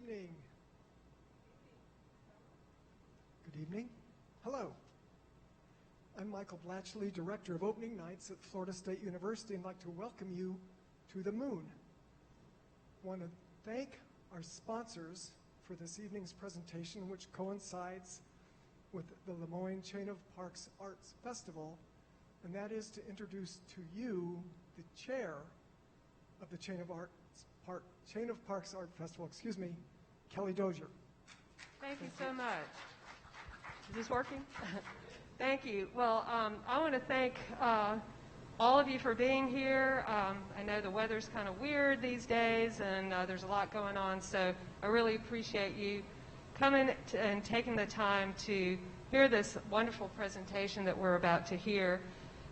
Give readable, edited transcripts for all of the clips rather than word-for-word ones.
evening. Good evening. Hello. I'm Michael Blatchley, Director of Opening Nights at Florida State University, and I'd like to welcome you to the Moon. I want to thank our sponsors for this evening's presentation, which coincides with the Lemoyne Chain of Parks Arts Festival, and that is to introduce to you the chair of the Chain of Parks Art Festival, Kelly Dozier. Thank you so much. Is this working? Thank you. Well, I want to thank all of you for being here. I know the weather's kind of weird these days, and there's a lot going on, so I really appreciate you coming and taking the time to hear this wonderful presentation that we're about to hear.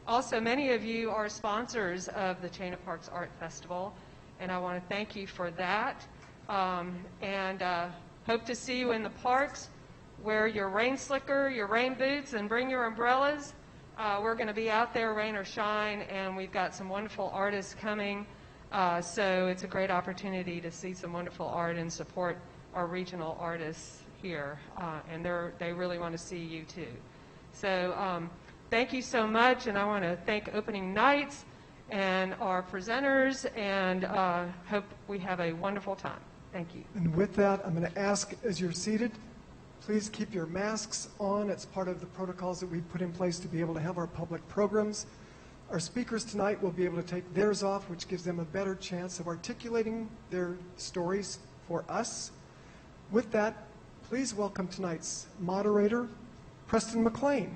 Also, many of you are sponsors of the Chain of Parks Art Festival, and I want to thank you for that. And hope to see you in the parks. Wear your rain slicker, your rain boots, and bring your umbrellas. We're going to be out there, rain or shine, and we've got some wonderful artists coming. So it's a great opportunity to see some wonderful art and support our regional artists here. And they really want to see you too. So thank you so much, and I want to thank Opening Nights and our presenters, and hope we have a wonderful time. Thank you. And with that, I'm going to ask, as you're seated, please keep your masks on. It's part of the protocols that we put in place to be able to have our public programs. Our speakers tonight will be able to take theirs off, which gives them a better chance of articulating their stories for us. With that, please welcome tonight's moderator, Preston McLane.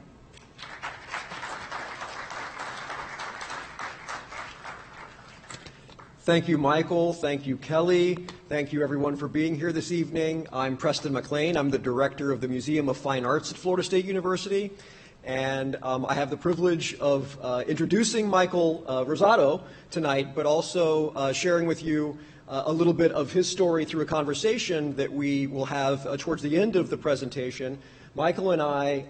Thank you, Michael. Thank you, Kelly. Thank you, everyone, for being here this evening. I'm Preston McLane. I'm the director of the Museum of Fine Arts at Florida State University. And I have the privilege of introducing Michael Rosato tonight, but also sharing with you a little bit of his story through a conversation that we will have towards the end of the presentation. Michael and I,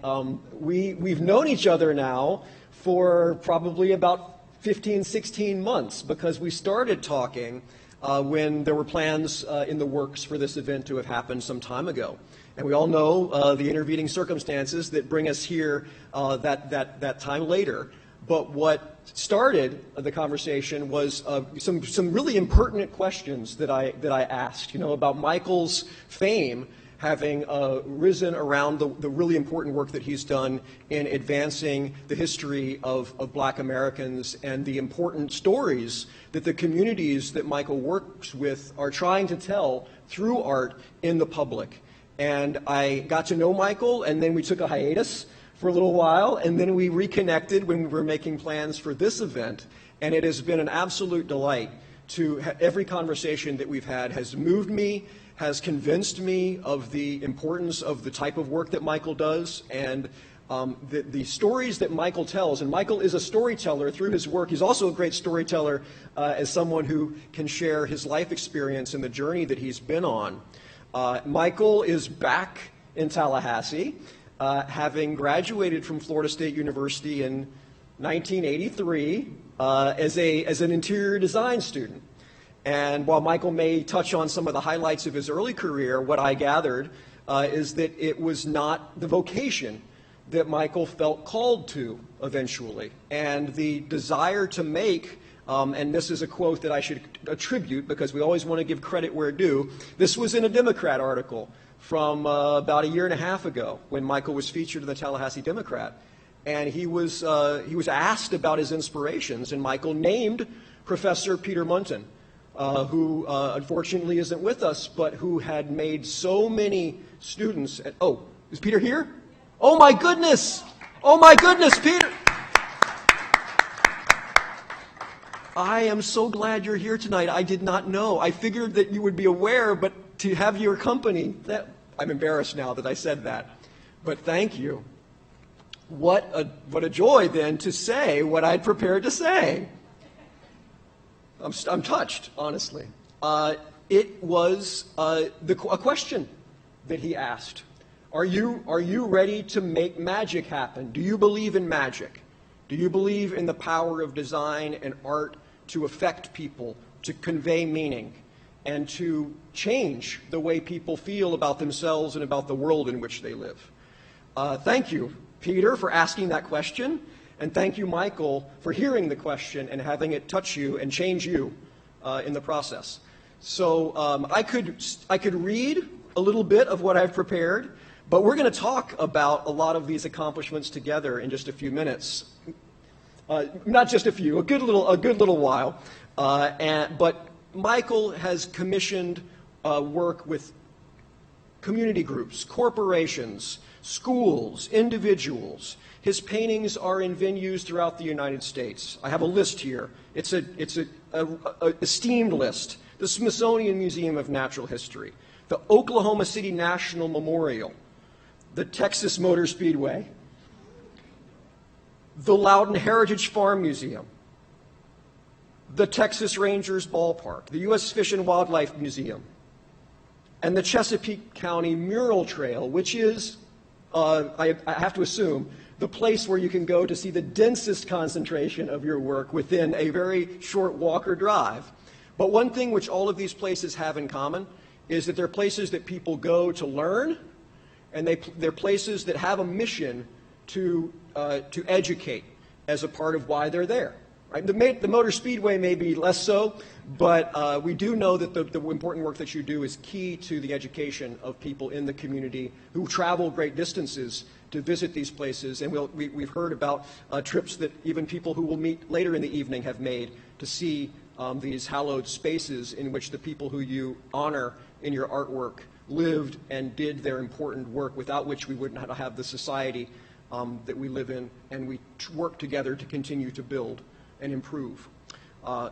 we've known each other now for probably about 15, 16 months, because we started talking when there were plans in the works for this event to have happened some time ago. And we all know the intervening circumstances that bring us here that time later. But what started the conversation was some really impertinent questions that I asked, about Michael's fame having risen around the really important work that he's done in advancing the history of Black Americans and the important stories that the communities that Michael works with are trying to tell through art in the public. And I got to know Michael, and then we took a hiatus for a little while, and then we reconnected when we were making plans for this event. And it has been an absolute delight to every conversation that we've had has moved me, has convinced me of the importance of the type of work that Michael does, and the stories that Michael tells. And Michael is a storyteller through his work. He's also a great storyteller as someone who can share his life experience and the journey that he's been on. Michael is back in Tallahassee, having graduated from Florida State University in 1983 as an interior design student. And while Michael may touch on some of the highlights of his early career, what I gathered is that it was not the vocation that Michael felt called to eventually. And the desire to make, and this is a quote that I should attribute because we always want to give credit where due, this was in a Democrat article from about a year and a half ago when Michael was featured in the Tallahassee Democrat. And he was asked about his inspirations, and Michael named Professor Peter Munton, who unfortunately isn't with us, but who had made so many students. Oh, is Peter here? Oh my goodness! Oh my goodness, Peter! I am so glad you're here tonight. I did not know. I figured that you would be aware, but to have your company, I'm embarrassed now that I said that. But thank you. What a joy then to say what I'd prepared to say. I'm touched, honestly. It was a question that he asked. Are you ready to make magic happen? Do you believe in magic? Do you believe in the power of design and art to affect people, to convey meaning? and to change the way people feel about themselves and about the world in which they live. Thank you, Peter, for asking that question, and thank you, Michael, for hearing the question and having it touch you and change you in the process. So I could read a little bit of what I've prepared, but we're going to talk about a lot of these accomplishments together in just a few minutes. Not just a few, a good little while. But Michael has commissioned work with community groups, corporations, schools, individuals. His paintings are in venues throughout the United States. I have a list here. It's a esteemed list. The Smithsonian Museum of Natural History, the Oklahoma City National Memorial, the Texas Motor Speedway, the Loudon Heritage Farm Museum, the Texas Rangers Ballpark, the U.S. Fish and Wildlife Museum, and the Chesapeake County Mural Trail, which is, I have to assume, the place where you can go to see the densest concentration of your work within a very short walk or drive. But one thing which all of these places have in common is that they're places that people go to learn, and they're places that have a mission to educate as a part of why they're there. Right? The Motor Speedway may be less so, but we do know that the important work that you do is key to the education of people in the community who travel great distances to visit these places. And we've heard about trips that even people who will meet later in the evening have made to see these hallowed spaces in which the people who you honor in your artwork lived and did their important work, without which we would not have the society that we live in, and we work together to continue to build and improve.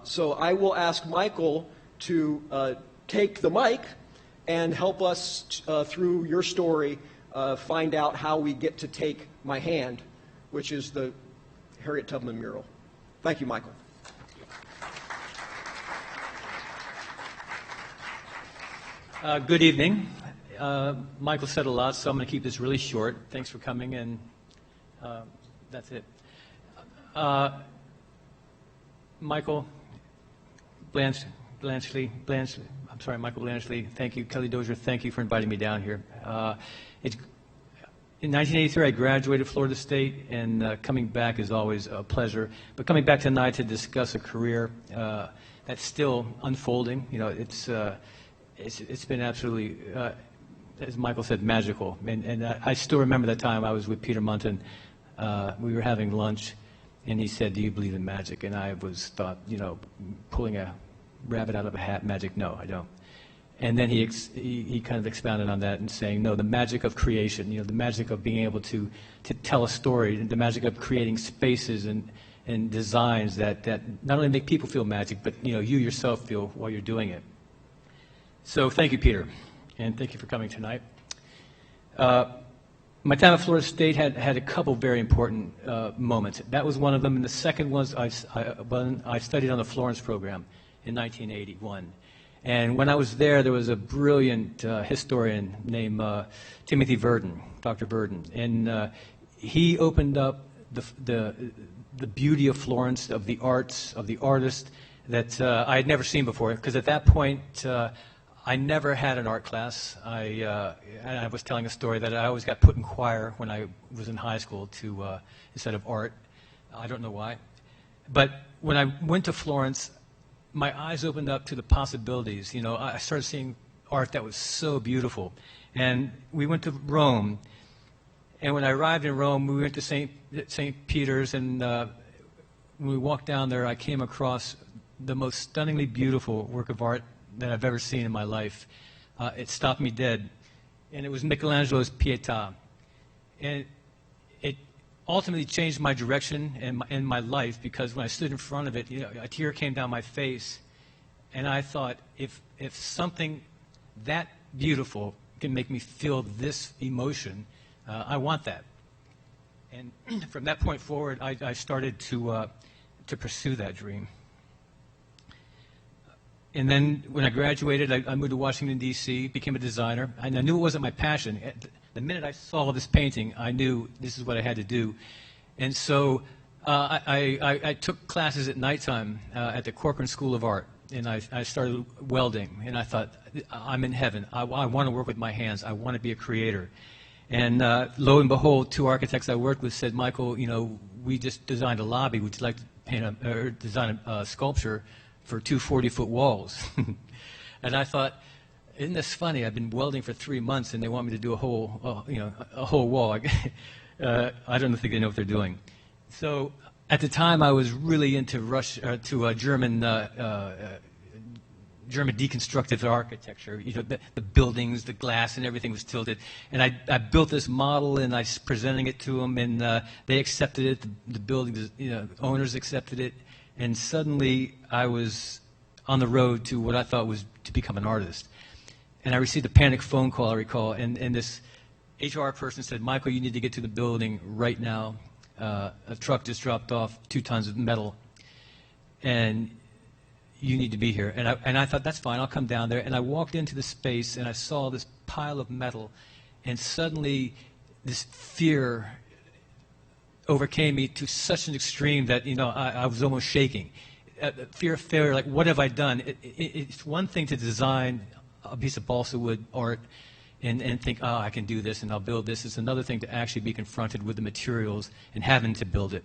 So I will ask Michael to take the mic and help us through your story find out how we get to take my hand, which is the Harriet Tubman mural. Thank you, Michael. Good evening. Michael said a lot, so I'm going to keep this really short. Thanks for coming, and that's it. Michael Michael Blanchley, thank you. Kelly Dozier, thank you for inviting me down here. In 1983, I graduated Florida State, and coming back is always a pleasure. But coming back tonight to discuss a career that's still unfolding, you know, it's been absolutely, as Michael said, magical. And I still remember that time I was with Peter Munton. We were having lunch, and he said, "Do you believe in magic?" And I thought, you know, pulling a rabbit out of a hat, magic, no, I don't. And then he kind of expounded on that and saying, no, the magic of creation, you know, the magic of being able to tell a story, the magic of creating spaces and designs that not only make people feel magic, but, you know, you yourself feel while you're doing it. So thank you, Peter, and thank you for coming tonight. My time at Florida State had a couple very important moments. That was one of them, and the second was I studied on the Florence program in 1981. And when I was there was a brilliant historian named Timothy Verdon, Dr. Verdon, and he opened up the beauty of Florence, of the arts, of the artists that I had never seen before, because at that point I never had an art class. And I was telling a story that I always got put in choir when I was in high school instead of art. I don't know why. But when I went to Florence, my eyes opened up to the possibilities. You know, I started seeing art that was so beautiful. And we went to Rome. And when I arrived in Rome, we went to St. Peter's, and when we walked down there, I came across the most stunningly beautiful work of art that I've ever seen in my life. It stopped me dead, and it was Michelangelo's Pietà. And it ultimately changed my direction in my life, because when I stood in front of it, you know, a tear came down my face, and I thought, if something that beautiful can make me feel this emotion, I want that. And from that point forward, I started to pursue that dream. And then when I graduated, I moved to Washington, D.C., became a designer. And I knew it wasn't my passion. The minute I saw this painting, I knew this is what I had to do. And so I took classes at nighttime at the Corcoran School of Art. and I started welding, and I thought, I'm in heaven. I want to work with my hands. I want to be a creator. And lo and behold, 2 architects I worked with said, Michael, we just designed a lobby. Would you like to paint or design a sculpture for 2 40-foot walls? And I thought, isn't this funny? I've been welding for 3 months, and they want me to do a whole wall. I don't think they know what they're doing. So at the time, I was really into German deconstructive architecture. The buildings, the glass, and everything was tilted. And I built this model, and I was presenting it to them, and they accepted it. The buildings, owners accepted it. And suddenly, I was on the road to what I thought was to become an artist. And I received a panic phone call, I recall, and this HR person said, Michael, you need to get to the building right now. A truck just dropped off 2 tons of metal, and you need to be here. And I thought, that's fine, I'll come down there. And I walked into the space, and I saw this pile of metal, and suddenly this fear overcame me to such an extreme that, I was almost shaking. Fear of failure, like, what have I done? It's one thing to design a piece of balsa wood art and think, oh, I can do this and I'll build this. It's another thing to actually be confronted with the materials and having to build it.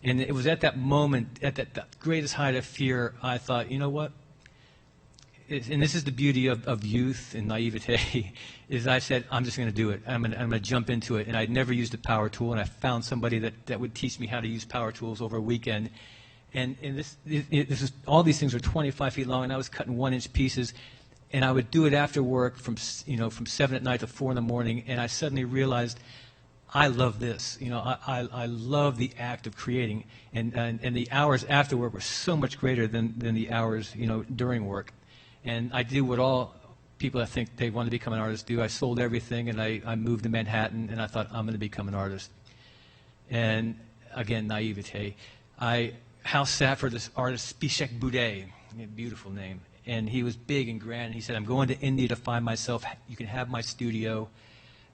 And it was at that moment, at that greatest height of fear, I thought, you know what? And this is the beauty of youth and naivete, is I said, I'm just going to do it. I'm going to jump into it. And I'd never used a power tool, and I found somebody that would teach me how to use power tools over a weekend. And all these things were 25 feet long, and I was cutting 1-inch pieces. And I would do it after work from 7 at night to 4 in the morning, and I suddenly realized I love this. I love the act of creating, and the hours after work were so much greater than the hours during work. And I do what all people that think they want to become an artist do. I sold everything, and I moved to Manhattan, and I thought, I'm going to become an artist. And again, naivete. I house sat for this artist, Spishek Boudet, beautiful name. And he was big and grand. He said, I'm going to India to find myself. You can have my studio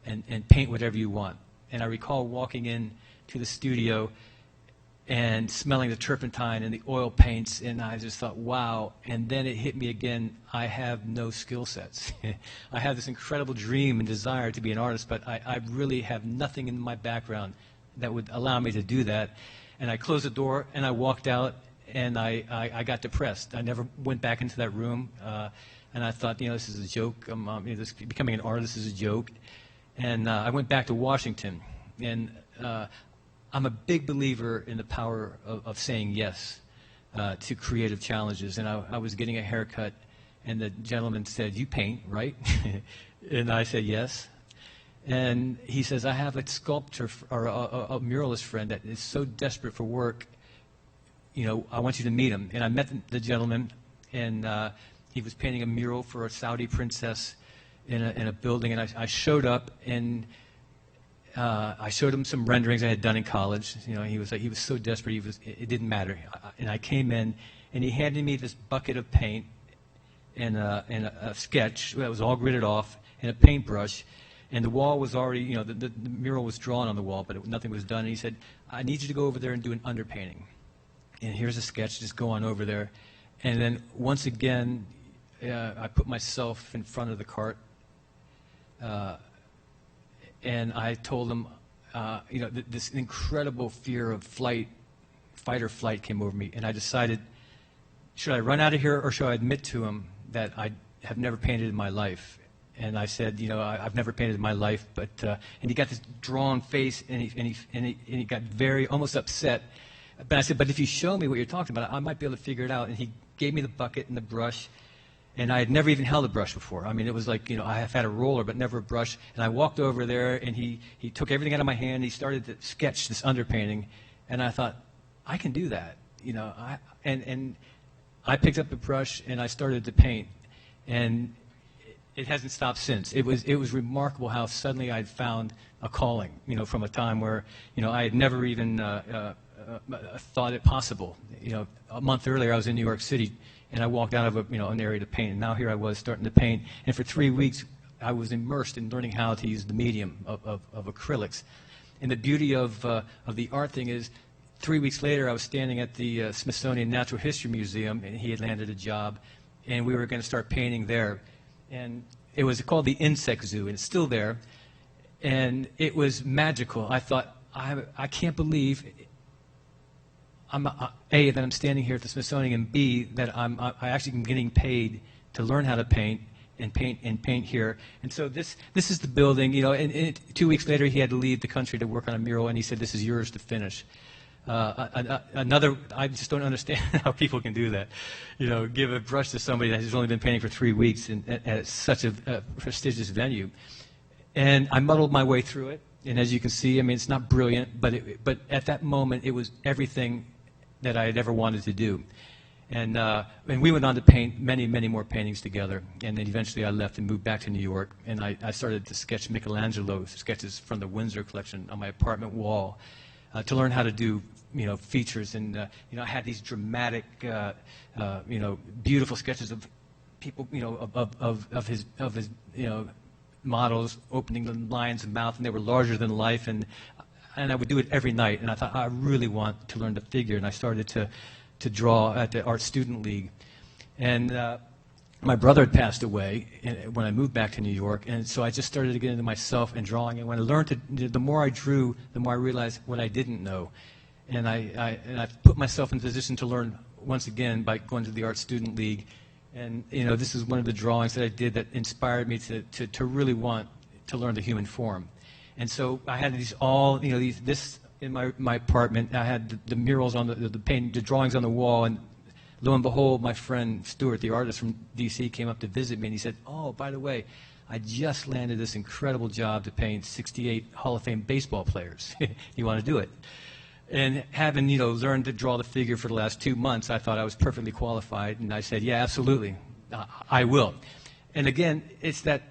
and paint whatever you want. And I recall walking in to the studio and smelling the turpentine and the oil paints, and I just thought, wow. And then it hit me again, I have no skill sets. I have this incredible dream and desire to be an artist, but I really have nothing in my background that would allow me to do that. And I closed the door, and I walked out, and I got depressed. I never went back into that room, and I thought, this is a joke. Becoming an artist is a joke. And I went back to Washington, and I'm a big believer in the power of saying yes to creative challenges. And I was getting a haircut, and the gentleman said, you paint, right? And I said, yes. And he says, I have a sculptor or a muralist friend that is so desperate for work, I want you to meet him. And I met the gentleman, and he was painting a mural for a Saudi princess in a building. And I showed up, and I showed him some renderings I had done in college. He was so desperate. It didn't matter. And I came in, and he handed me this bucket of paint and a sketch that was all gridded off, and a paintbrush. And the wall was already, the mural was drawn on the wall, but nothing was done. And he said, I need you to go over there and do an underpainting. And here's a sketch, just go on over there. And then once again, I put myself in front of the cart. And I told him, this incredible fear of fight or flight came over me. And I decided, should I run out of here, or should I admit to him that I have never painted in my life? And I said, I've never painted in my life, but and he got this drawn face, and he got very almost upset. But I said, but if you show me what you're talking about, I might be able to figure it out. And he gave me the bucket and the brush, and I had never even held a brush before. I mean, it was like, I have had a roller, but never a brush. And I walked over there, and he took everything out of my hand. And he started to sketch this underpainting, and I thought, I can do that, And I picked up the brush, and I started to paint, and it hasn't stopped since. It was remarkable how suddenly I'd found a calling, from a time where, I had never even thought it possible. A month earlier I was in New York City, and I walked out of an area to paint, and now here I was starting to paint. And for 3 weeks I was immersed in learning how to use the medium of acrylics. And the beauty of the art thing is, 3 weeks later, I was standing at the Smithsonian Natural History Museum, and he had landed a job, and we were going to start painting there. And it was called the Insect Zoo, and it's still there. And it was magical. I thought, I can't believe A, that I'm standing here at the Smithsonian, and B, that I actually am getting paid to learn how to paint here. And so this is the building, you know, and 2 weeks later he had to leave the country to work on a mural, and he said, this is yours to finish. I just don't understand how people can do that. You know, give a brush to somebody that has only been painting for 3 weeks at such a prestigious venue. And I muddled my way through it, and as you can see, I mean, it's not brilliant, but at that moment, it was everything that I had ever wanted to do. And we went on to paint many, many more paintings together. And then eventually I left and moved back to New York. And I started to sketch Michelangelo sketches from the Windsor collection on my apartment wall to learn how to do, you know, features. And, you know, I had these dramatic, you know, beautiful sketches of people, you know, of his, you know, models opening the lion's mouth, and they were larger than life. And I would do it every night. And I thought, I really want to learn to figure. And I started to draw at the Art Student League. And my brother had passed away when I moved back to New York, and so I just started to get into myself and drawing. And when I learned to, the more I drew, the more I realized what I didn't know. And I put myself in a position to learn once again by going to the Art Student League. And you know, this is one of the drawings that I did that inspired me to really want to learn the human form. And so I had these all, you know, this in my apartment. I had the murals on the drawings on the wall, and lo and behold, my friend Stewart, the artist from D.C., came up to visit me, and he said, "Oh, by the way, I just landed this incredible job to paint 68 Hall of Fame baseball players. You want to do it?" And having, you know, learned to draw the figure for the last 2 months, I thought I was perfectly qualified, and I said, "Yeah, absolutely, I will." And again, it's that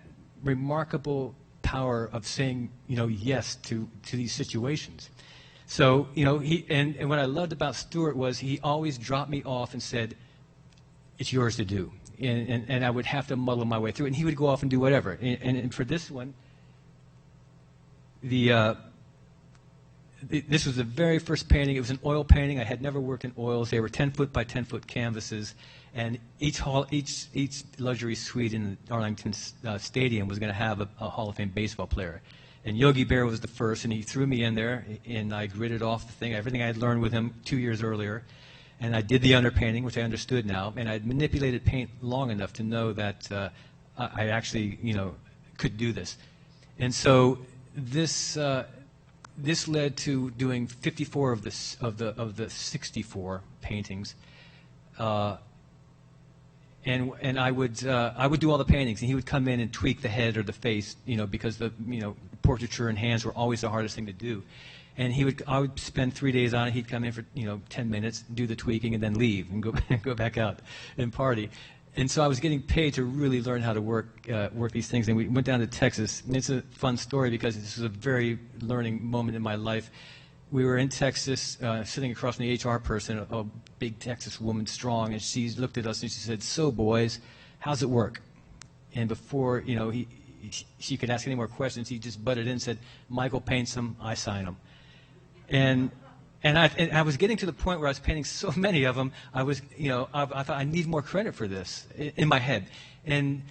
remarkable power of saying, you know, yes to these situations. So, you know, and what I loved about Stewart was he always dropped me off and said, "It's yours to do." And I would have to muddle my way through it, and he would go off and do whatever. And for this one, this was the very first painting. It was an oil painting. I had never worked in oils. They were 10-foot by 10-foot canvases, and each luxury suite in Arlington Stadium was going to have a Hall of Fame baseball player. And Yogi Berra was the first, and he threw me in there, and I gridded off the thing, everything I had learned with him 2 years earlier. And I did the underpainting, which I understood now, and I had manipulated paint long enough to know that I actually, you know, could do this. And so this led to doing 54 of the 64 paintings. And I would do all the paintings, and he would come in and tweak the head or the face, you know, because the, you know, portraiture and hands were always the hardest thing to do. And I would spend 3 days on it. He'd come in for, you know, 10 minutes, do the tweaking, and then leave and go back out and party. And so I was getting paid to really learn how to work these things. And we went down to Texas. And it's a fun story because this was a very learning moment in my life. We were in Texas, sitting across from the HR person, a big Texas woman, strong, and she looked at us and she said, "So, boys, how's it work?" And before, you know, she could ask any more questions, he just butted in and said, "Michael paints them, I sign them." And I was getting to the point where I was painting so many of them, I was, you know, I thought I need more credit for this in my head. And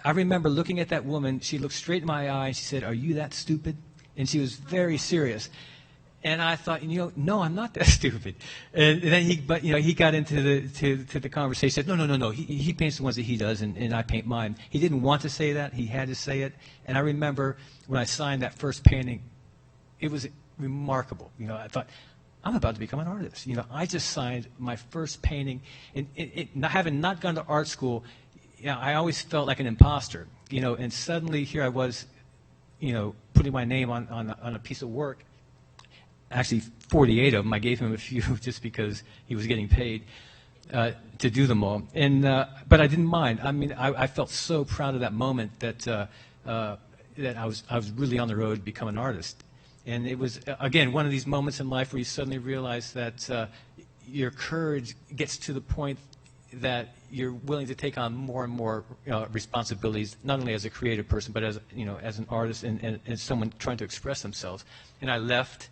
I remember looking at that woman. She looked straight in my eye and she said, "Are you that stupid?" And she was very serious. And I thought, you know, no, I'm not that stupid. And then he got into the conversation. He said, no. He paints the ones that he does, and I paint mine. He didn't want to say that. He had to say it. And I remember when I signed that first painting, it was remarkable. You know, I thought, I'm about to become an artist. You know, I just signed my first painting. And having not gone to art school, you know, I always felt like an imposter. You know, and suddenly here I was, you know, putting my name on a piece of work. Actually, 48 of them. I gave him a few just because he was getting paid to do them all. And but I didn't mind. I mean, I felt so proud of that moment that that I was really on the road to become an artist. And it was again one of these moments in life where you suddenly realize that your courage gets to the point that you're willing to take on more and more responsibilities, not only as a creative person, but as, you know, as an artist and as someone trying to express themselves. And I left.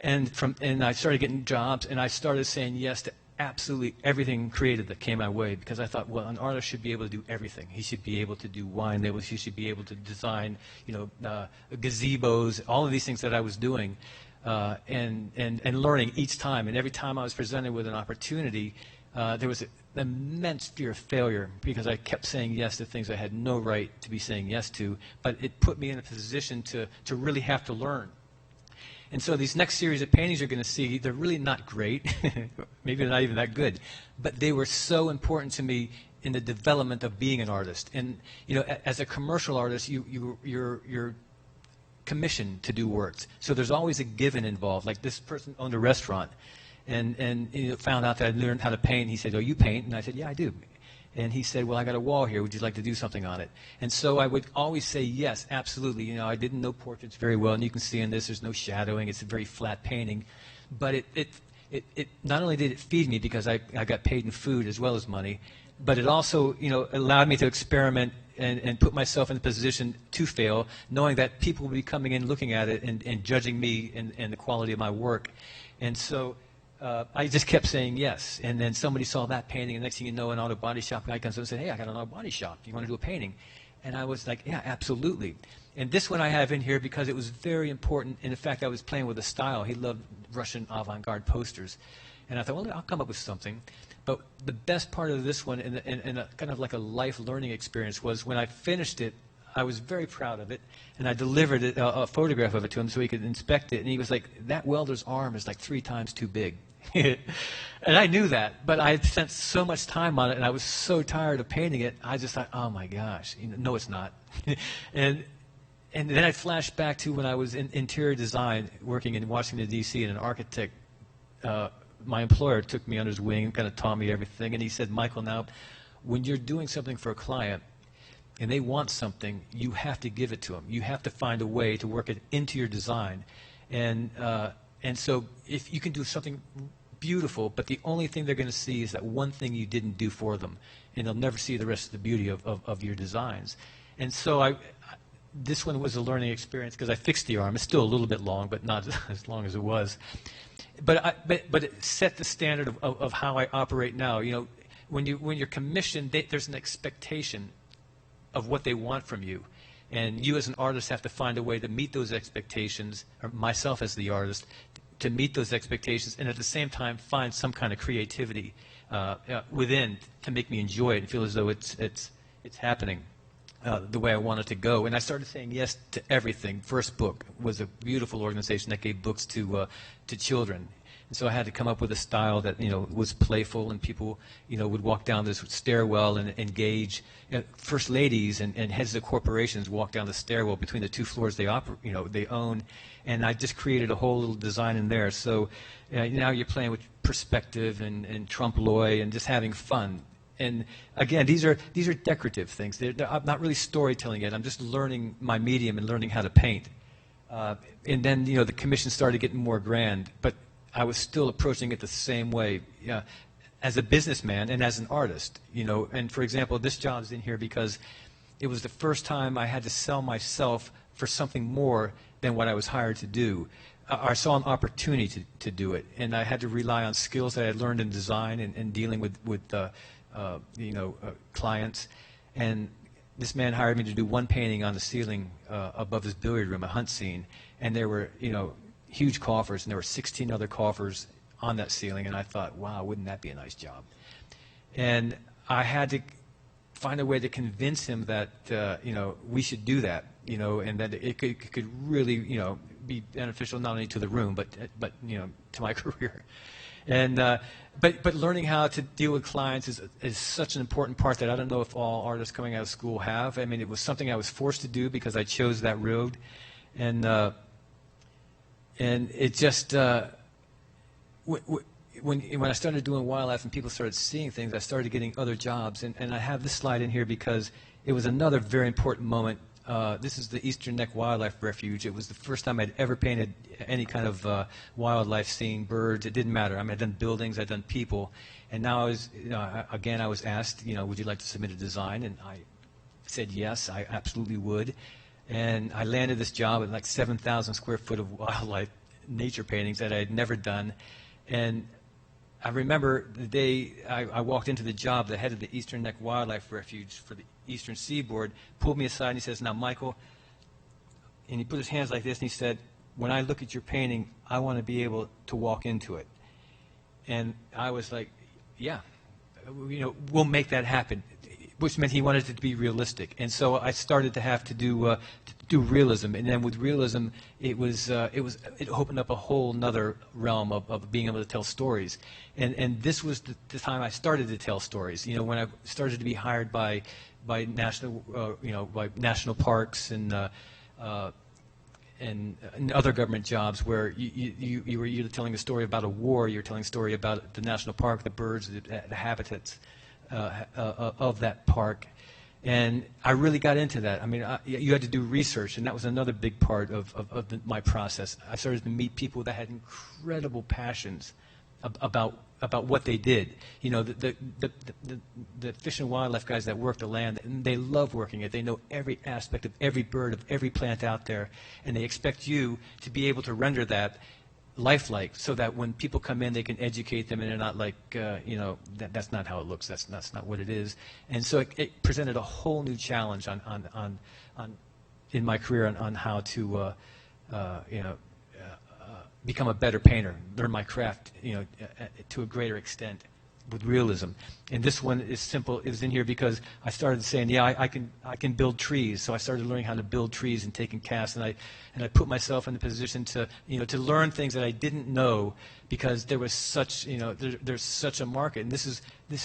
And I started getting jobs, and I started saying yes to absolutely everything creative that came my way, because I thought, well, an artist should be able to do everything. He should be able to do wine labels. He should be able to design, gazebos, all of these things that I was doing, and learning each time. And every time I was presented with an opportunity, there was an immense fear of failure, because I kept saying yes to things I had no right to be saying yes to. But it put me in a position to really have to learn. And so these next series of paintings you're going to see, they're really not great. Maybe they're not even that good. But they were so important to me in the development of being an artist. And, as a commercial artist, you're commissioned to do works. So there's always a given involved. Like this person owned a restaurant and found out that I learned how to paint. He said, "Oh, you paint?" And I said, "Yeah, I do." And he said, "Well, I got a wall here. Would you like to do something on it?" And so I would always say yes, absolutely. I didn't know portraits very well, and you can see in this there's no shadowing. It's a very flat painting. But it not only did it feed me, because I got paid in food as well as money, but it also allowed me to experiment and put myself in a position to fail, knowing that people would be coming in, looking at it, and judging me and the quality of my work. And so I just kept saying yes, and then somebody saw that painting, and next thing you know, an auto body shop guy comes up and said, "Hey, I got an auto body shop. Do you want to do a painting?" And I was like, "Yeah, absolutely." And this one I have in here because it was very important. And in fact, I was playing with a style. He loved Russian avant-garde posters. And I thought, well, I'll come up with something. But the best part of this one, and a kind of like a life learning experience, was when I finished it, I was very proud of it, and I delivered it, a photograph of it to him so he could inspect it. And he was like, "That welder's arm is like 3 times too big." And I knew that, but I had spent so much time on it, and I was so tired of painting it, I just thought, oh my gosh, no, it's not. and then I flashed back to when I was in interior design, working in Washington, D.C., and an architect, my employer took me under his wing, kind of taught me everything, and he said, "Michael, now, when you're doing something for a client, and they want something, you have to give it to them. You have to find a way to work it into your design. And so if you can do something beautiful, but the only thing they're going to see is that one thing you didn't do for them, and they'll never see the rest of the beauty of your designs." And so this one was a learning experience, because I fixed the arm. It's still a little bit long, but not as long as it was. But it set the standard of how I operate now. When you're commissioned, there's an expectation of what they want from you. And you as an artist have to find a way to meet those expectations, or myself as the artist, to meet those expectations, and at the same time find some kind of creativity within to make me enjoy it and feel as though it's happening the way I want it to go. And I started saying yes to everything. First book was a beautiful organization that gave books to children. And so I had to come up with a style that was playful, and people would walk down this stairwell and engage. First ladies and heads of corporations walk down the stairwell between the 2 floors they own, and I just created a whole little design in there. So now you're playing with perspective and trompe l'oeil and just having fun. And again, these are decorative things. I'm not really storytelling yet. I'm just learning my medium and learning how to paint. And then the commission started getting more grand, but I was still approaching it the same way, as a businessman and as an artist, And for example, this job's in here because it was the first time I had to sell myself for something more than what I was hired to do. I saw an opportunity to do it, and I had to rely on skills that I had learned in design and dealing with clients. And this man hired me to do one painting on the ceiling above his billiard room, a hunt scene, and there were, huge coffers, and there were 16 other coffers on that ceiling, and I thought, wow, wouldn't that be a nice job? And I had to find a way to convince him that we should do that, and that it could really be beneficial not only to the room but to my career. And but learning how to deal with clients is such an important part that I don't know if all artists coming out of school have. I mean, it was something I was forced to do because I chose that road, and it just when I started doing wildlife and people started seeing things, I started getting other jobs. And I have this slide in here because it was another very important moment. This is the Eastern Neck Wildlife Refuge. It was the first time I'd ever painted any kind of wildlife scene, birds. It didn't matter. I mean, I'd done buildings, I'd done people, and now I was, again, I was asked, would you like to submit a design? And I said yes, I absolutely would. And I landed this job at like 7,000 square foot of wildlife nature paintings that I had never done. And I remember the day I walked into the job, the head of the Eastern Neck Wildlife Refuge for the Eastern Seaboard pulled me aside and he says, "Now, Michael," and he put his hands like this and he said, "When I look at your painting, I want to be able to walk into it." And I was like, "Yeah, we'll make that happen," which meant he wanted it to be realistic. And so I started to have to do realism, and then with realism, it opened up a whole nother realm of being able to tell stories. And this was the time I started to tell stories. When I started to be hired by national parks and other government jobs where you were either telling a story about a war, you're telling a story about the national park, the birds, the habitats of that park. And I really got into that. I mean, you had to do research, and that was another big part of my process. I started to meet people that had incredible passions about what they did. The fish and wildlife guys that work the land, they love working it. They know every aspect of every bird, of every plant out there, and they expect you to be able to render that lifelike, so that when people come in, they can educate them, and they're not like, that's not how it looks. That's not what it is. And so it presented a whole new challenge in my career on how to become a better painter, learn my craft, to a greater extent with realism. And this one is simple. Is in here because I started saying, yeah, I can build trees. So I started learning how to build trees and taking casts, and I put myself in the position to learn things that I didn't know, because there was such there's such a market. And this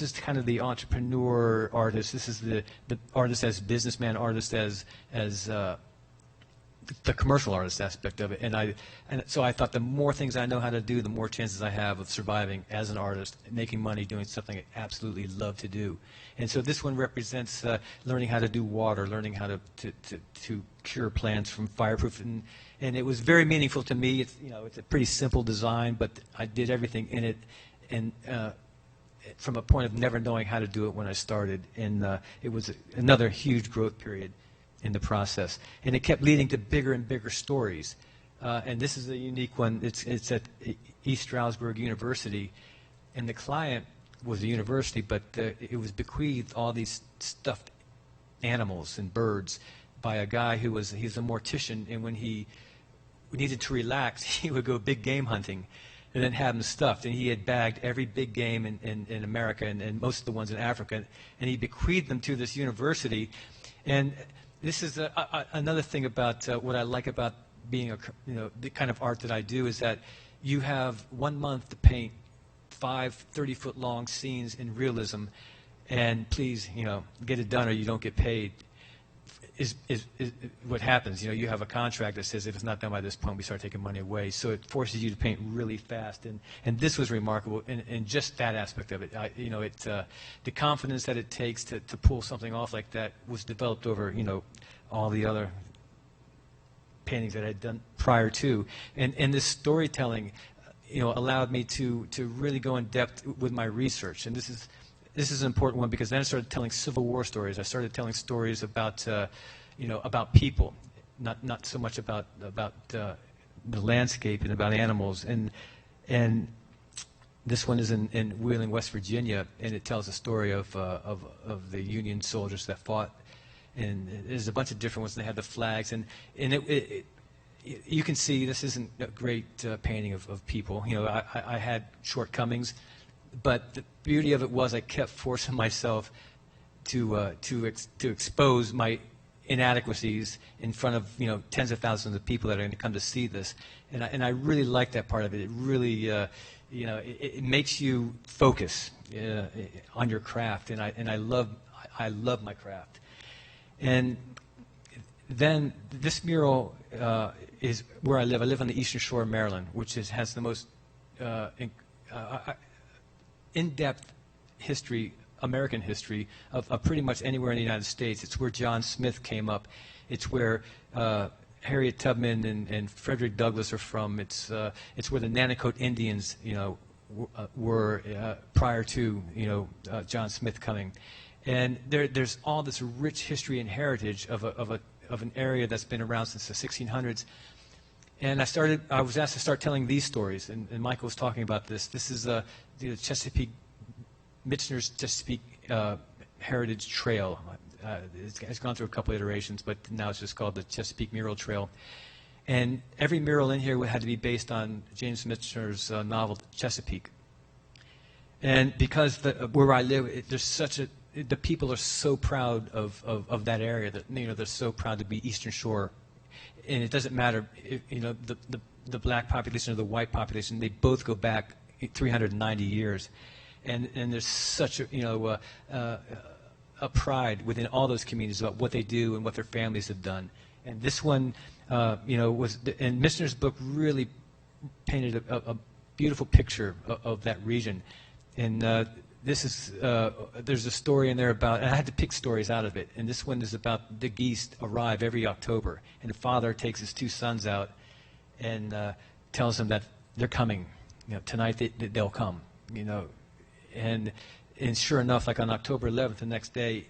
is kind of the entrepreneur artist. This is the artist as businessman, artist as the commercial artist aspect of it. And so I thought the more things I know how to do, the more chances I have of surviving as an artist, making money, doing something I absolutely love to do. And so this one represents learning how to do water, learning how to cure plants from fireproof, and it was very meaningful to me. It's a pretty simple design, but I did everything in it, and from a point of never knowing how to do it when I started, and it was another huge growth period in the process, and it kept leading to bigger and bigger stories. And this is a unique one. It's at East Stroudsburg University, and the client was a university, but it was bequeathed all these stuffed animals and birds by a guy he's a mortician, and when he needed to relax, he would go big game hunting and then have them stuffed. And he had bagged every big game in America and most of the ones in Africa, and he bequeathed them to this university. And this is another thing about what I like about being the kind of art that I do, is that you have 1 month to paint 5 30-foot long scenes in realism, and please, get it done or you don't get paid. Is what happens. You have a contract that says if it's not done by this point, we start taking money away. So it forces you to paint really fast, and this was remarkable in just that aspect of it. The confidence that it takes to pull something off like that was developed over all the other paintings that I'd done prior to, and this storytelling allowed me to really go in depth with my research. And this is an important one, because then I started telling Civil War stories. I started telling stories about about people, not so much about the landscape and about animals. And this one is in Wheeling, West Virginia, and it tells a story of the Union soldiers that fought. And there's a bunch of different ones. They have the flags, and you can see this isn't a great painting of people. I had shortcomings, but the beauty of it was I kept forcing myself to expose my inadequacies in front of tens of thousands of people that are going to come to see this, and I really like that part of it. It really it makes you focus on your craft, and I love my craft. And then this mural is where I live. I live on the eastern shore of Maryland, which has the most in-depth history, American history, of pretty much anywhere in the United States. It's where John Smith came up. It's where Harriet Tubman and Frederick Douglass are from. It's where the Nanticoke Indians, were prior to John Smith coming. And there's all this rich history and heritage of an area that's been around since the 1600s. And I was asked to start telling these stories, and Michael was talking about this. This is the Michener's Chesapeake Heritage Trail. It's gone through a couple iterations, but now it's just called the Chesapeake Mural Trail. And every mural in here had to be based on James Michener's novel Chesapeake. And because where I live, the people are so proud of that area that they're so proud to be Eastern Shore. And it doesn't matter, the black population or the white population, they both go back 390 years. And there's such a pride within all those communities about what they do and what their families have done. And this one, and Michener's book really painted a beautiful picture of that region. And there's a story in there about, and I had to pick stories out of it, and this one is about the geese arrive every October, and the father takes his 2 sons out and tells them that they're coming. Tonight they'll come. And sure enough, like on October 11th, the next day,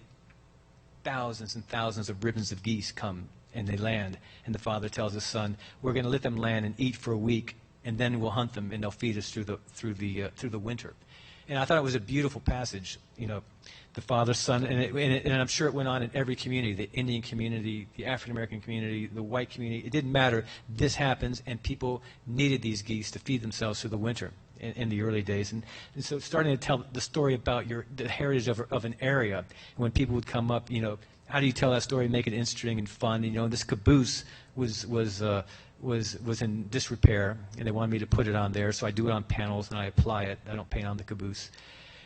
thousands and thousands of ribbons of geese come and they land, and the father tells his son, "We're going to let them land and eat for a week, and then we'll hunt them, and they'll feed us through the winter." And I thought it was a beautiful passage, the father, son, and I'm sure it went on in every community, the Indian community, the African American community, the white community. It didn't matter. This happens, and people needed these geese to feed themselves through the winter in the early days. And so starting to tell the story about the heritage of an area, and when people would come up, how do you tell that story, make it interesting and fun? This caboose was in disrepair, and they wanted me to put it on there, so I do it on panels and I apply it. I don't paint on the caboose.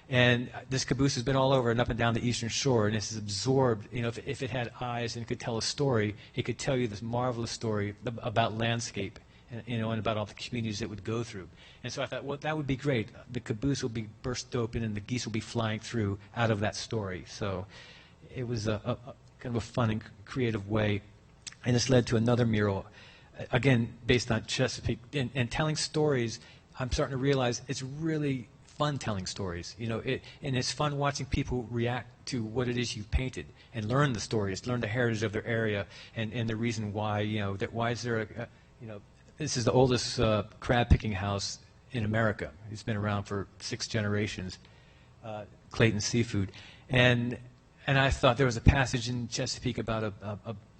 And this caboose has been all over and up and down the Eastern Shore, and it's absorbed. If it had eyes and it could tell a story, it could tell you this marvelous story about landscape, and about all the communities it would go through. And so I thought, well, that would be great. The caboose will be burst open, and the geese will be flying through out of that story. So it was a kind of a fun and creative way, and this led to another mural. Again, based on Chesapeake, and telling stories, I'm starting to realize it's really fun telling stories, and it's fun watching people react to what it is you've painted and learn the stories, learn the heritage of their area, and the reason why, why is there this is the oldest crab picking house in America. It's been around for 6 generations, Clayton Seafood, and I thought there was a passage in Chesapeake about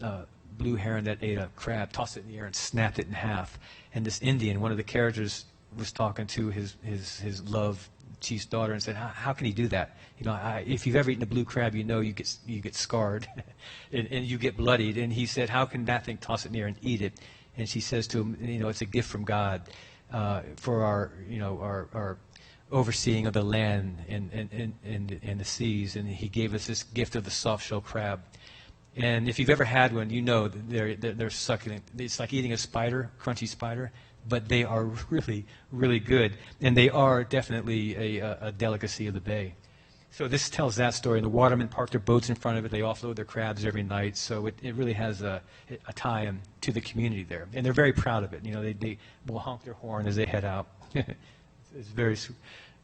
a blue heron that ate a crab, tossed it in the air, and snapped it in half. And this Indian, one of the characters, was talking to his love chief's daughter and said, "How can he do that? If you've ever eaten a blue crab, you get scarred, and you get bloodied." And he said, "How can that thing toss it in the air and eat it?" And she says to him, "It's a gift from God for our overseeing of the land and the seas, and He gave us this gift of the soft-shell crab." And if you've ever had one, they're succulent. It's like eating a spider, crunchy spider, but they are really, really good. And they are definitely a delicacy of the bay. So this tells that story. And the watermen park their boats in front of it. They offload their crabs every night. So it really has a tie to the community there. And they're very proud of it. They will honk their horn as they head out. It's very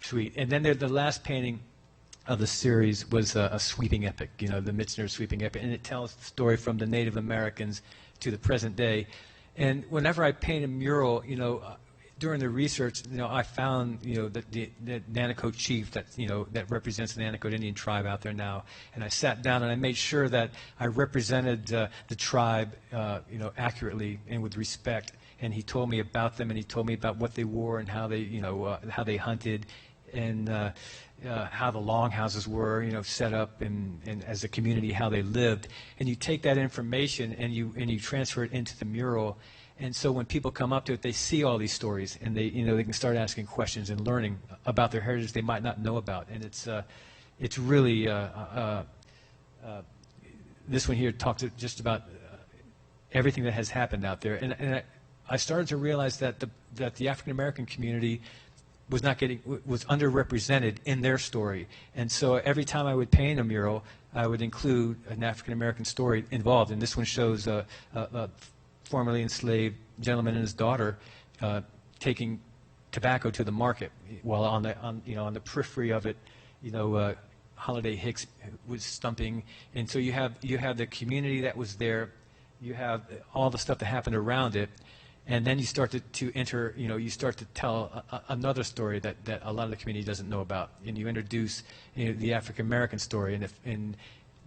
sweet. And then the last painting of the series was a sweeping epic, the Michener sweeping epic, and it tells the story from the Native Americans to the present day. And whenever I paint a mural, during the research, I found, the Nanticoke chief that represents the Nanticoke Indian tribe out there now, and I sat down and I made sure that I represented the tribe, accurately and with respect. And he told me about them, and he told me about what they wore and how they hunted, and how the longhouses were, set up, and as a community, how they lived. And you take that information and you transfer it into the mural. And so when people come up to it, they see all these stories, and they can start asking questions and learning about their heritage they might not know about. And it's really this one here talks just about everything that has happened out there. And I started to realize that the African American community was underrepresented in their story. And so every time I would paint a mural, I would include an African American story involved. And this one shows a formerly enslaved gentleman and his daughter taking tobacco to the market, while on the periphery of it, Holiday Hicks was stumping. And so you have the community that was there, you have all the stuff that happened around it, And then you start to enter, you start to tell another story that a lot of the community doesn't know about, and you introduce the African American story, and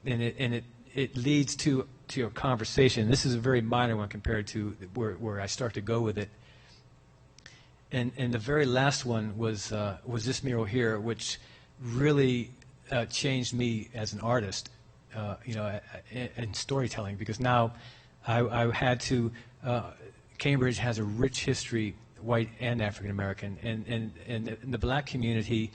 it leads to a conversation. This is a very minor one compared to where I start to go with it. And the very last one was this mural here, which really changed me as an artist, in storytelling, because now I had to. Cambridge has a rich history, white and African American, and the black community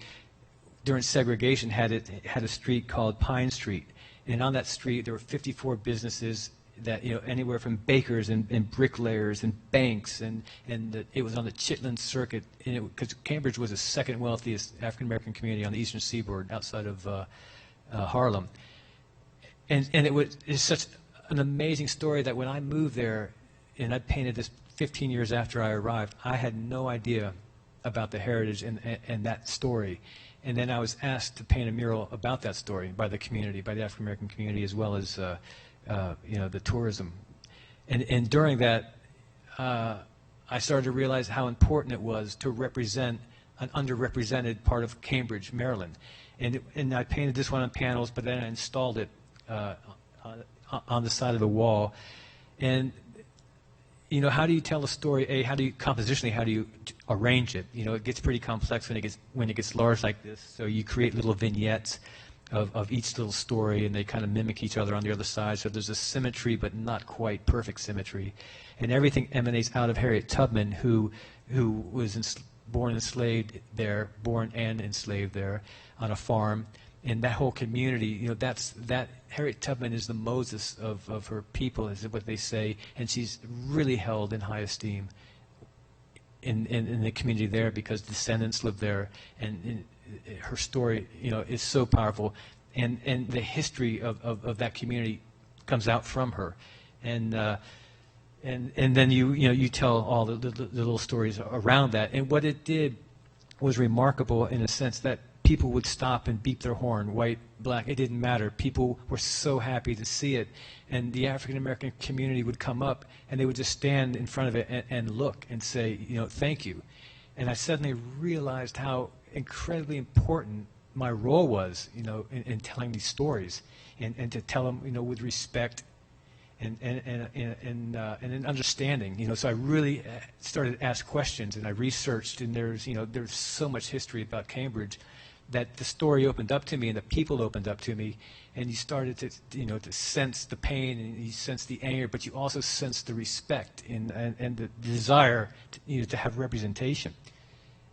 during segregation had a street called Pine Street, and on that street there were 54 businesses that anywhere from bakers and bricklayers and banks, and it was on the Chitlin Circuit, because Cambridge was the second wealthiest African American community on the eastern seaboard outside of Harlem, and it's such an amazing story that when I moved there. And I painted this 15 years after I arrived. I had no idea about the heritage and that story. And then I was asked to paint a mural about that story by the community, by the African American community, as well as the tourism. And during that, I started to realize how important it was to represent an underrepresented part of Cambridge, Maryland. And I painted this one on panels, but then I installed it on the side of the wall. And how do you tell a story? Compositionally, how do you arrange it? It gets pretty complex when it gets large like this. So you create little vignettes of each little story, and they kind of mimic each other on the other side. So there's a symmetry, but not quite perfect symmetry. And everything emanates out of Harriet Tubman, who was born and enslaved there on a farm. And that whole community, that Harriet Tubman is the Moses of her people, is what they say, and she's really held in high esteem in the community there because descendants live there, and her story, is so powerful, and the history of that community comes out from her, and then you tell all the little stories around that, and what it did was remarkable in a sense that people would stop and beep their horn, white, black, it didn't matter. People were so happy to see it. And the African American community would come up and they would just stand in front of it and look and say, thank you. And I suddenly realized how incredibly important my role was, in telling these stories and to tell them, with respect and an understanding, so I really started to ask questions, and I researched, and there's so much history about Cambridge that the story opened up to me and the people opened up to me, and you started to to sense the pain and you sense the anger, but you also sense the respect and the desire to have representation.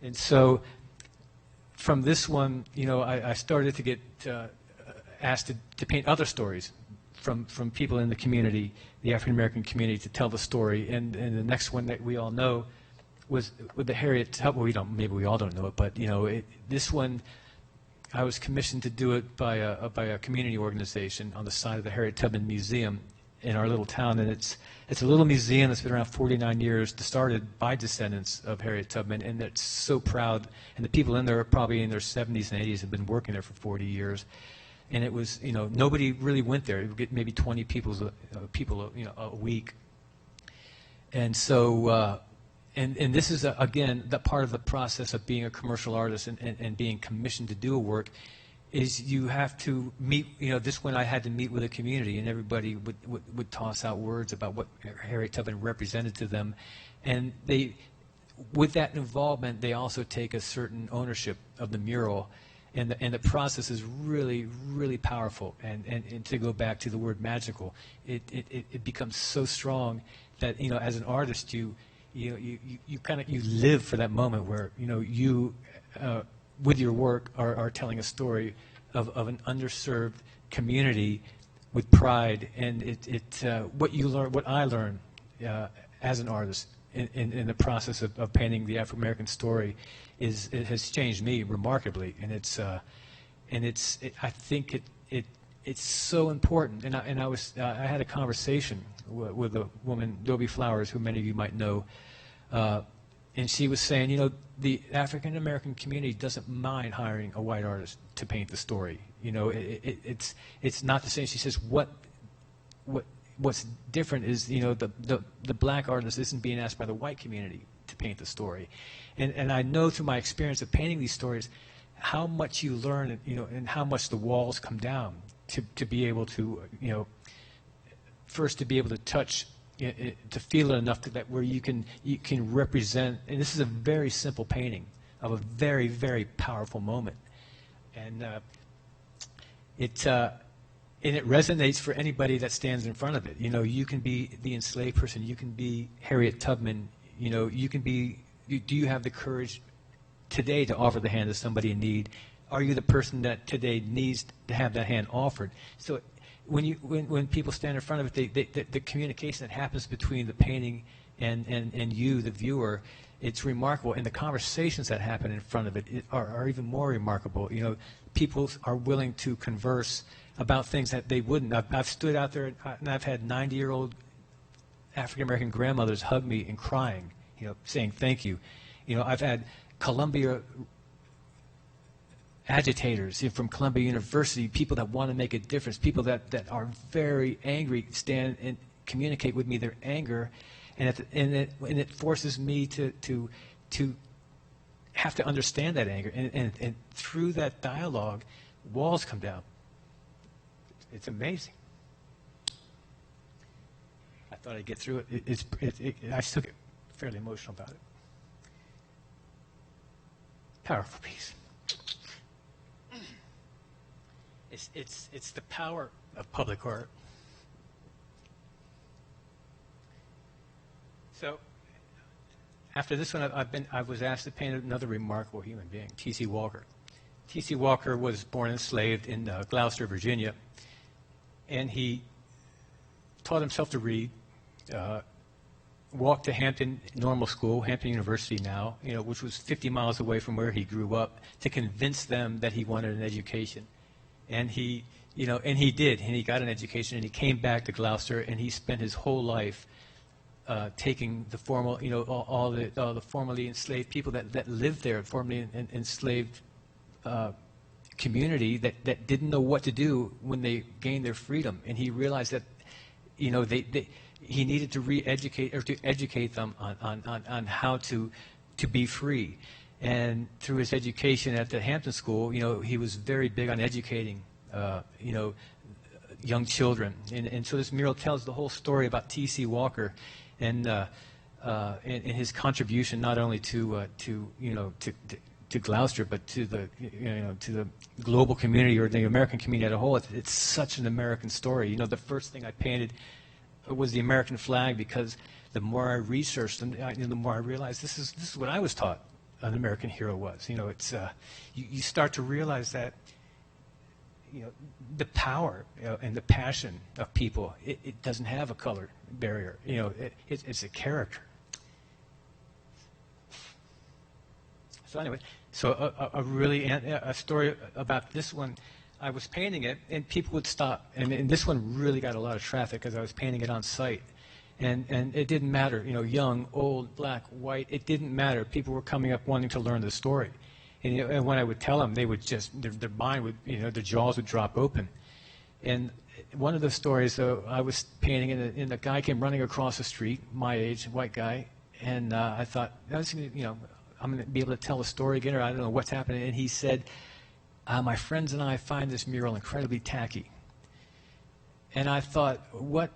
And so from this one, I started to get asked to paint other stories from people in the community, the African American community, to tell the story. And the next one that we all know was with the Harriet Tubman. Maybe we all don't know it, but this one, I was commissioned to do it by a community organization on the side of the Harriet Tubman Museum in our little town, and it's a little museum that's been around 49 years, started by descendants of Harriet Tubman, and it's so proud. And the people in there are probably in their 70s and 80s, have been working there for 40 years. And it was, nobody really went there. It would get maybe 20 people a week. And so, and this is, again, the part of the process of being a commercial artist and being commissioned to do a work, is you have to meet, this one I had to meet with a community, and everybody would toss out words about what Harriet Tubman represented to them. And with that involvement, they also take a certain ownership of the mural. And the process is really, really powerful. And to go back to the word magical, it becomes so strong that, as an artist, you live for that moment where, you with your work are telling a story of an underserved community with pride. And what I learned as an artist in the process of painting the African American story it has changed me remarkably, and I think it's so important. And I had a conversation with a woman, Dobie Flowers, who many of you might know, and she was saying, the African American community doesn't mind hiring a white artist to paint the story. It's not the same. She says what what's different is, you know, the black artist isn't being asked by the white community to paint the story. And I know through my experience of painting these stories how much you learn, you know, and how much the walls come down to be able to, you know, first to be able to touch, to feel it enough that where you can represent, and this is a very simple painting of a very, very powerful moment. And it resonates for anybody that stands in front of it. You know, you can be the enslaved person, you can be Harriet Tubman, you know, you can be, do you have the courage today to offer the hand to somebody in need? Are you the person that today needs to have that hand offered? So when people stand in front of it, the communication that happens between the painting and you, the viewer, it's remarkable. And the conversations that happen in front of it are even more remarkable. You know, people are willing to converse about things that they wouldn't. I've stood out there and I've had 90-year-old African-American grandmothers hug me and crying, you know, saying thank you. You know, I've had Columbia agitators from Columbia University, people that want to make a difference, people that are very angry, stand and communicate with me their anger, and it forces me to have to understand that anger, and through that dialogue, walls come down. It's amazing. I thought I'd get through it. I still get fairly emotional about it. Powerful piece. It's the power of public art. So after this one, I was asked to paint another remarkable human being, T.C. Walker. T.C. Walker was born enslaved in Gloucester, Virginia, and he taught himself to read, walked to Hampton Normal School, Hampton University now, you know, which was 50 miles away from where he grew up, to convince them that he wanted an education. And he, you know, and he did, and he got an education, and he came back to Gloucester, and he spent his whole life taking the formal, you know, all the formerly enslaved people that lived there, formerly enslaved community that didn't know what to do when they gained their freedom, and he realized that, you know, he needed to re-educate or to educate them on how to be free. And through his education at the Hampton School, you know, he was very big on educating, you know, young children. And so this mural tells the whole story about T.C. Walker and his contribution not only to Gloucester, but to the global community or the American community as a whole. It's such an American story. You know, the first thing I painted was the American flag, because the more I researched and the more I realized this is what I was taught an American hero was. You know, it's you start to realize that, you know, the power, you know, and the passion of people, it doesn't have a color barrier. You know, it's a character. So anyway, so a story about this one. I was painting it, and people would stop. And this one really got a lot of traffic because I was painting it on site. And it didn't matter, you know, young, old, black, white, it didn't matter. People were coming up wanting to learn the story. And, you know, and when I would tell them, they would just, their mind would, you know, their jaws would drop open. And one of the stories, I was painting, and a guy came running across the street, my age, white guy, and I thought, you know, I'm going to be able to tell the story again, or I don't know what's happening. And he said, my friends and I find this mural incredibly tacky. And I thought, what?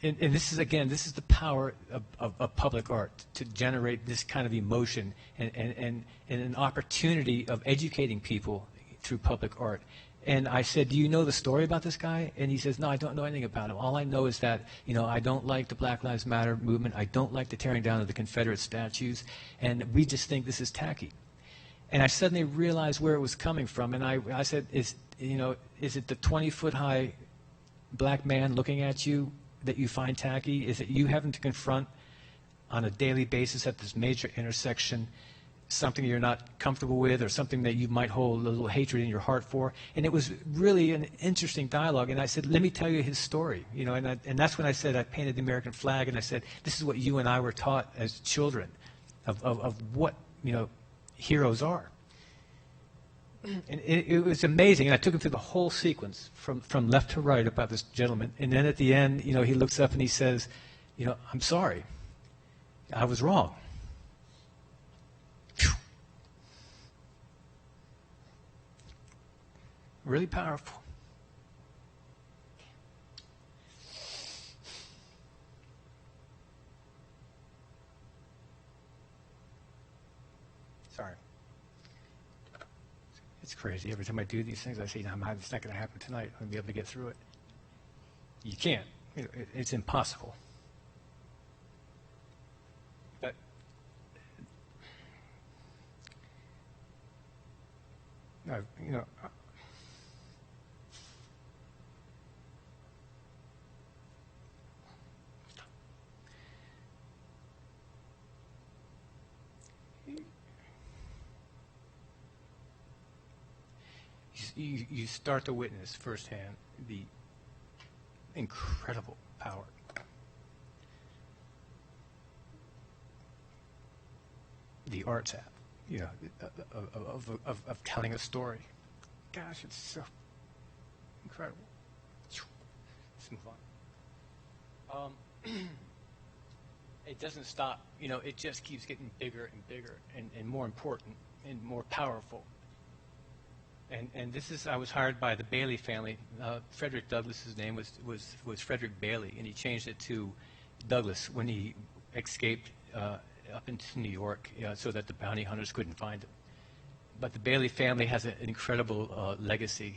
And this is, again, this is the power of public art, to generate this kind of emotion and an opportunity of educating people through public art. And I said, do you know the story about this guy? And he says, no, I don't know anything about him. All I know is that, you know, I don't like the Black Lives Matter movement. I don't like the tearing down of the Confederate statues. And we just think this is tacky. And I suddenly realized where it was coming from. And I said, is it the 20-foot-high black man looking at you that you find tacky? Is it you having to confront on a daily basis at this major intersection something you're not comfortable with, or something that you might hold a little hatred in your heart for? And it was really an interesting dialogue. And I said, let me tell you his story. You know, and that's when I said I painted the American flag, and I said, this is what you and I were taught as children of what, you know, heroes are. and it was amazing. And I took him through the whole sequence from left to right about this gentleman. And then at the end, you know, he looks up and he says, you know, I'm sorry. I was wrong. Whew. Really powerful. Sorry. It's crazy. Every time I do these things, I say, no, it's not going to happen tonight. I'm going to be able to get through it. You can't. It's impossible. But you know, you start to witness firsthand the incredible power the arts have, you know, of telling a story. Gosh, it's so incredible. Let's move on. It doesn't stop. You know, it just keeps getting bigger and bigger and more important and more powerful. And this is, I was hired by the Bailey family. Frederick Douglass's name was Frederick Bailey, and he changed it to Douglas when he escaped up into New York so that the bounty hunters couldn't find him. But the Bailey family has an incredible legacy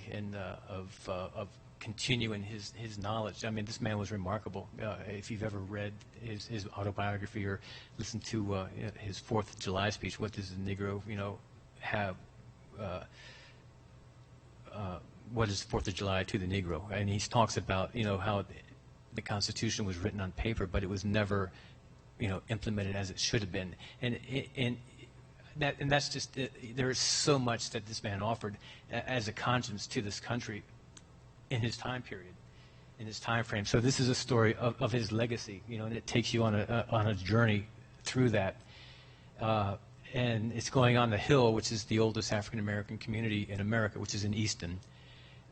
of continuing his knowledge. I mean, this man was remarkable. If you've ever read his autobiography or listened to his 4th of July speech, what does the Negro, you know, have? What is 4th of July to the Negro? And he talks about, you know, how the Constitution was written on paper, but it was never, you know, implemented as it should have been. And that's just, there is so much that this man offered as a conscience to this country in his time period, in his time frame. So this is a story of his legacy, you know, and it takes you on a journey through that. And it's going on the Hill, which is the oldest African-American community in America, which is in Easton.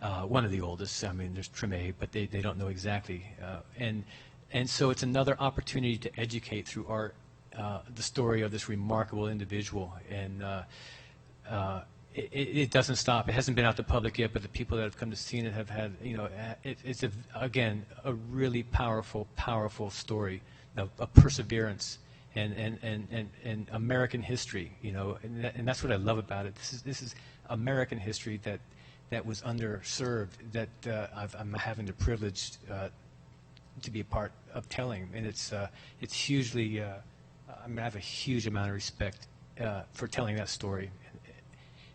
One of the oldest. I mean, there's Treme, but they don't know exactly. And so it's another opportunity to educate through art the story of this remarkable individual. And it doesn't stop. It hasn't been out to the public yet, but the people that have come to see it have had, you know, it's again, a really powerful, powerful story of perseverance. And American history, you know, and that's what I love about it. This is American history that was underserved, that I'm having the privilege to be a part of telling, and it's hugely. I mean, I have a huge amount of respect for telling that story,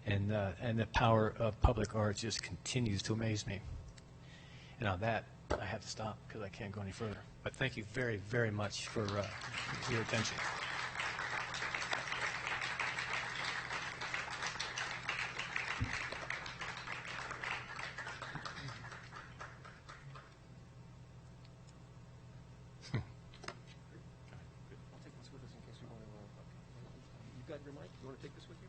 and the power of public art just continues to amaze me. And on that, I have to stop because I can't go any further. But thank you very, very much for your attention. I'll take this with us in case we want to. You got your mic? You want to take this with you?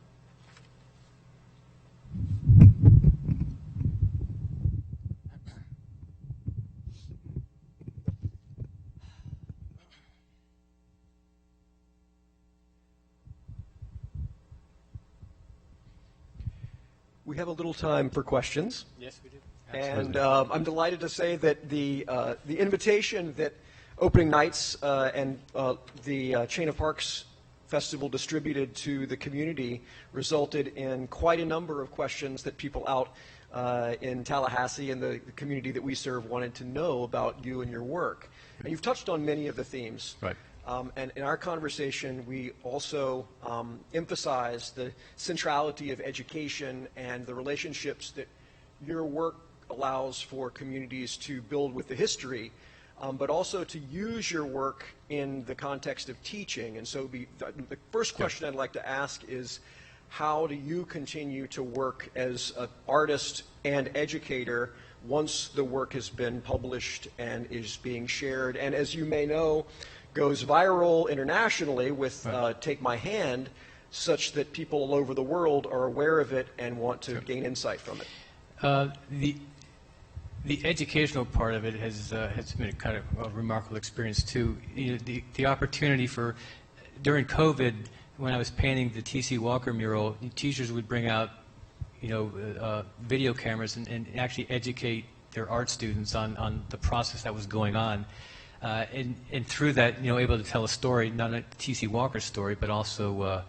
We have a little time for questions. Yes, we do. And I'm delighted to say that the invitation that Opening Nights and the Chain of Parks Festival distributed to the community resulted in quite a number of questions that people out in Tallahassee and the community that we serve wanted to know about you and your work. And you've touched on many of the themes. Right. And in our conversation, we also emphasize the centrality of education and the relationships that your work allows for communities to build with the history, but also to use your work in the context of teaching. And so the first question I'd like to ask is, how do you continue to work as an artist and educator once the work has been published and is being shared? And as you may know, goes viral internationally with Take My Hand. such that people all over the world are aware of it and want to gain insight from it? The educational part of it has been a kind of a remarkable experience too. You know, the opportunity for, during COVID, when I was painting the T.C. Walker mural, teachers would bring out, you know, video cameras and actually educate their art students on the process that was going on. And through that, you know, able to tell a story, not a T.C. Walker story, but also,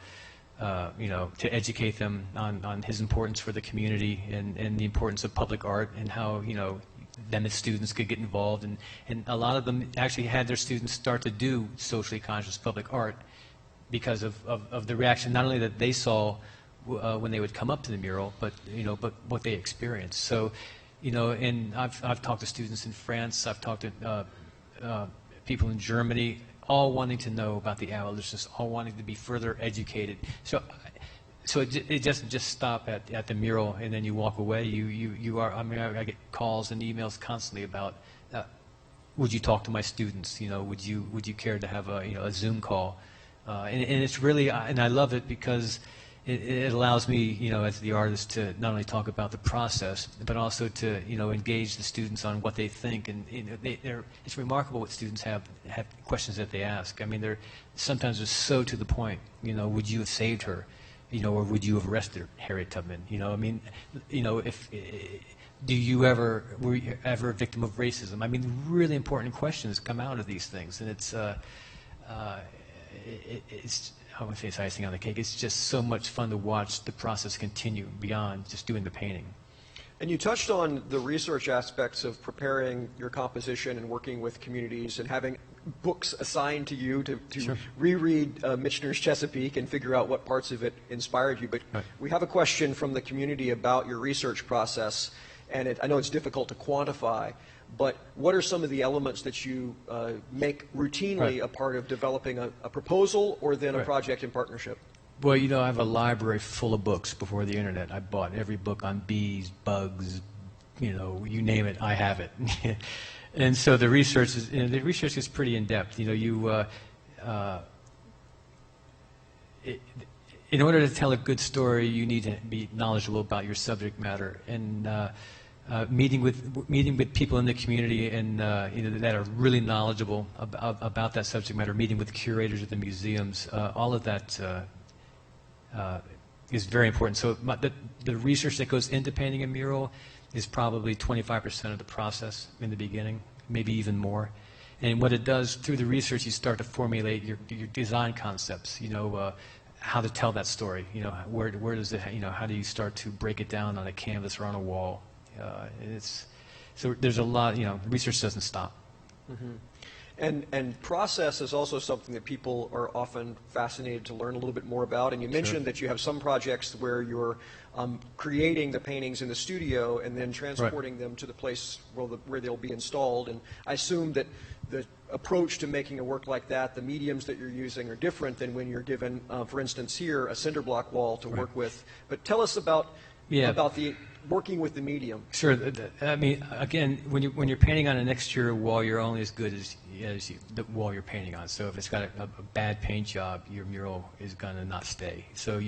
you know, to educate them on his importance for the community and the importance of public art and how, you know, them as students could get involved. And a lot of them actually had their students start to do socially conscious public art because of the reaction, not only that they saw when they would come up to the mural, but, you know, but what they experienced. So, you know, and I've talked to students in France, I've talked to people in Germany, all wanting to know about the abolitionists, all wanting to be further educated. So it doesn't just stop at the mural and then you walk away. You are. I mean, I get calls and emails constantly about, would you talk to my students? You know, would you care to have a Zoom call? And it's really, and I love it because it allows me, you know, as the artist, to not only talk about the process, but also to, you know, engage the students on what they think. And you know, it's remarkable what students have questions that they ask. I mean, sometimes they're so to the point. You know, would you have saved her? You know, or would you have arrested Harriet Tubman? You know, I mean, you know, were you ever a victim of racism? I mean, really important questions come out of these things, and it's I wouldn't say it's icing on the cake. It's just so much fun to watch the process continue beyond just doing the painting. And you touched on the research aspects of preparing your composition and working with communities and having books assigned to you to Sure. reread Michener's Chesapeake and figure out what parts of it inspired you. But Right. we have a question from the community about your research process, and I know it's difficult to quantify, but what are some of the elements that you make routinely Right. a part of developing a proposal or then a Right. project in partnership? Well, you know, I have a library full of books before the internet. I bought every book on bees, bugs, you know, you name it, I have it. And so the research is pretty in depth. You know, in order to tell a good story, you need to be knowledgeable about your subject matter. And meeting with people in the community and you know, that are really knowledgeable about that subject matter, meeting with curators of the museums, all of that is very important. So the research that goes into painting a mural is probably 25% of the process in the beginning, maybe even more. And what it does, through the research, you start to formulate your design concepts, you know, how to tell that story, you know, where does it, you know, how do you start to break it down on a canvas or on a wall? So there's a lot, you know, research doesn't stop. Mm-hmm. And process is also something that people are often fascinated to learn a little bit more about. And you mentioned that you have some projects where you're creating the paintings in the studio and then transporting them to the place where they'll be installed. And I assume that the approach to making a work like that, the mediums that you're using are different than when you're given, for instance, here, a cinder block wall to work with. But tell us about the working with the medium. Sure. I mean, again, when you're painting on an exterior wall, you're only as good as the wall you're painting on. So if it's got a bad paint job, your mural is going to not stay. So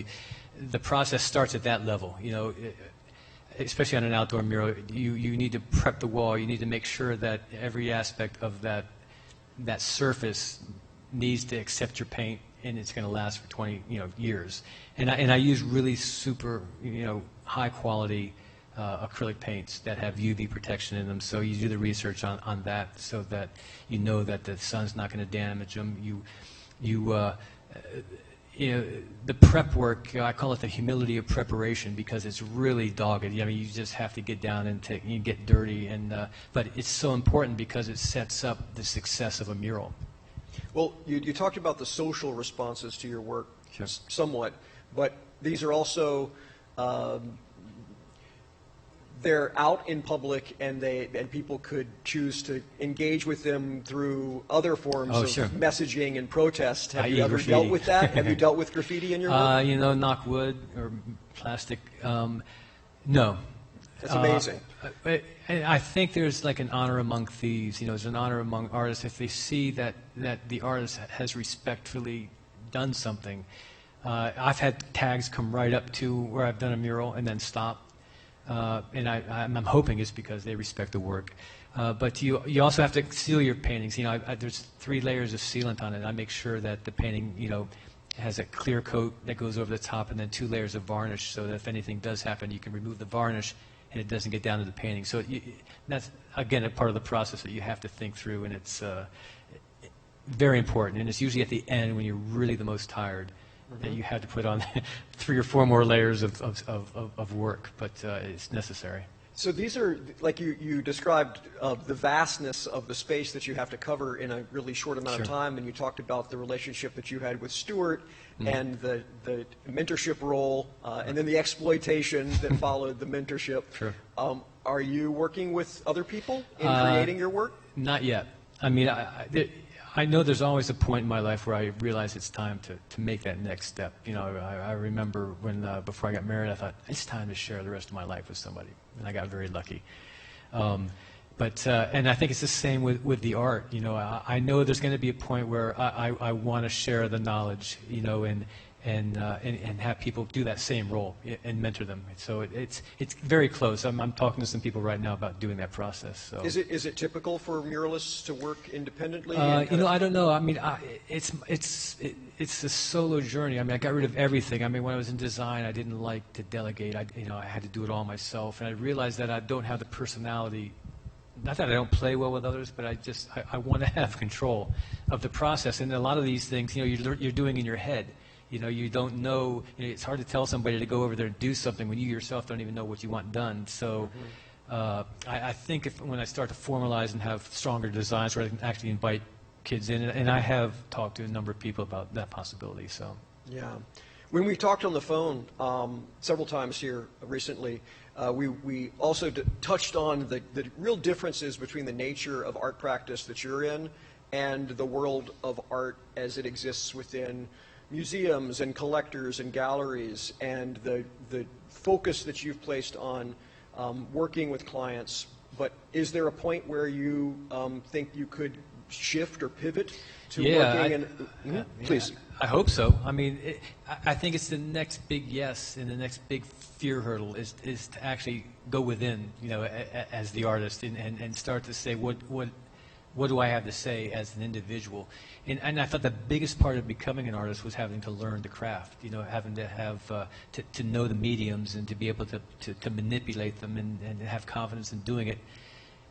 the process starts at that level. You know, especially on an outdoor mural, you need to prep the wall. You need to make sure that every aspect of that surface needs to accept your paint, and it's going to last for 20 years. And I use really super high quality acrylic paints that have UV protection in them. So you do the research on that so that you know that the sun's not going to damage them. The prep work, I call it the humility of preparation because it's really dogged. I mean, you just have to get down and you get dirty, but it's so important because it sets up the success of a mural. Well, you talked about the social responses to your work Sure. somewhat, but these are also they're out in public, and people could choose to engage with them through other forms of Sure. messaging and protest. Have you ever graffiti. dealt with that? Have you dealt with graffiti in your work? Knock wood or plastic. No. That's amazing. I think there's like an honor among thieves. There's an honor among artists if they see that the artist has respectfully done something. I've had tags come right up to where I've done a mural and then stop. And I'm hoping it's because they respect the work. But you also have to seal your paintings. You know, there's 3 layers of sealant on it. I make sure that the painting, you know, has a clear coat that goes over the top and then 2 layers of varnish so that if anything does happen, you can remove the varnish and it doesn't get down to the painting. So that's, again, a part of the process that you have to think through, and it's very important. And it's usually at the end when you're really the most tired that you have to put on 3 or 4 more layers of work, but it's necessary. So these are, like you described, the vastness of the space that you have to cover in a really short amount of time, and you talked about the relationship that you had with Stewart and the mentorship role, and then the exploitation that followed the mentorship. Sure. Are you working with other people in creating your work? Not yet. I mean, I know there's always a point in my life where I realize it's time to make that next step. You know, I remember when before I got married, I thought it's time to share the rest of my life with somebody, and I got very lucky. And I think it's the same with the art. You know, I know there's going to be a point where I want to share the knowledge, you know, and have people do that same role and mentor them. So it's very close. I'm talking to some people right now about doing that process. So. Is it typical for muralists to work independently? You know, I don't know. I mean, it's a solo journey. I mean, I got rid of everything. I mean, when I was in design, I didn't like to delegate. I had to do it all myself, and I realized that I don't have the personality. Not that I don't play well with others, but I want to have control of the process. And a lot of these things, you know, you're doing in your head. You know, you don't know, you know, it's hard to tell somebody to go over there and do something when you yourself don't even know what you want done. So I think when I start to formalize and have stronger designs where I can actually invite kids in, and I have talked to a number of people about that possibility. So. Yeah. When we talked on the phone several times here recently, we also touched on the real differences between the nature of art practice that you're in and the world of art as it exists within museums and collectors and galleries, and the focus that you've placed on working with clients. But is there a point where you think you could shift or pivot to working? Please. I hope so. I mean, I think it's the next big yes, and the next big fear hurdle is to actually go within, you know, as the artist and start to say what do I have to say as an individual? And I thought the biggest part of becoming an artist was having to learn the craft, you know, having to have to know the mediums and to be able to manipulate them and have confidence in doing it.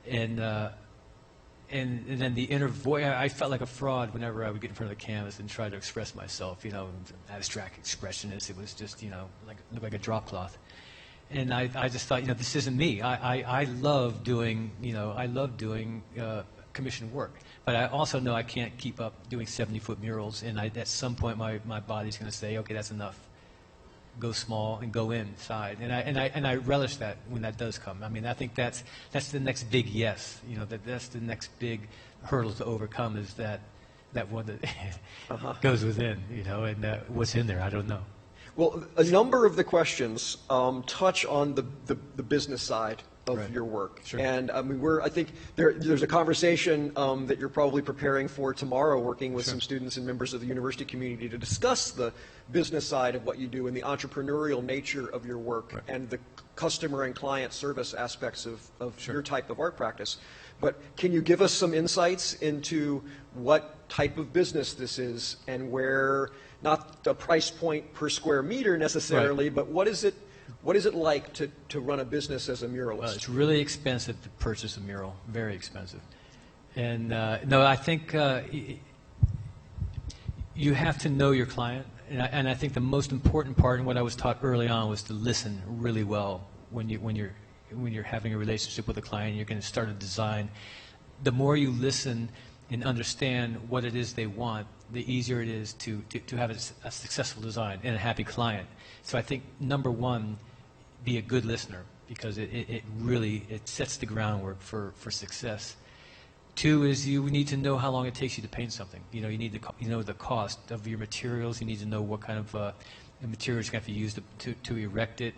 And then the inner voice, I felt like a fraud whenever I would get in front of the canvas and try to express myself, you know, abstract expressionist. It was just, you know, looked like a drop cloth. And I just thought, you know, this isn't me. I love doing, you know, commissioned work, but I also know I can't keep up doing 70-foot murals, and at some point my body's going to say, okay, that's enough. Go small and go inside, and I relish that when that does come. I mean, I think that's the next big yes. You know, that's the next big hurdle to overcome, is that one that goes within. You know, and what's in there, I don't know. Well, a number of the questions touch on the business side of your work. Sure. And I mean, I think there's a conversation that you're probably preparing for tomorrow, working with some students and members of the university community to discuss the business side of what you do and the entrepreneurial nature of your work and the customer and client service aspects of your type of art practice. But can you give us some insights into what type of business this is, and where, not the price point per square meter necessarily, but what is it like to run a business as a muralist? Well, it's really expensive to purchase a mural, very expensive. And no, I think you have to know your client, and I think the most important part, and what I was taught early on, was to listen really well when you're having a relationship with a client. You're going to start a design. The more you listen and understand what it is they want, the easier it is to have a successful design and a happy client. So I think, number one, be a good listener, because it really sets the groundwork for success. Two is you need to know how long it takes you to paint something. You know, you need to know the cost of your materials. You need to know what kind of materials you're going to have to use to erect it,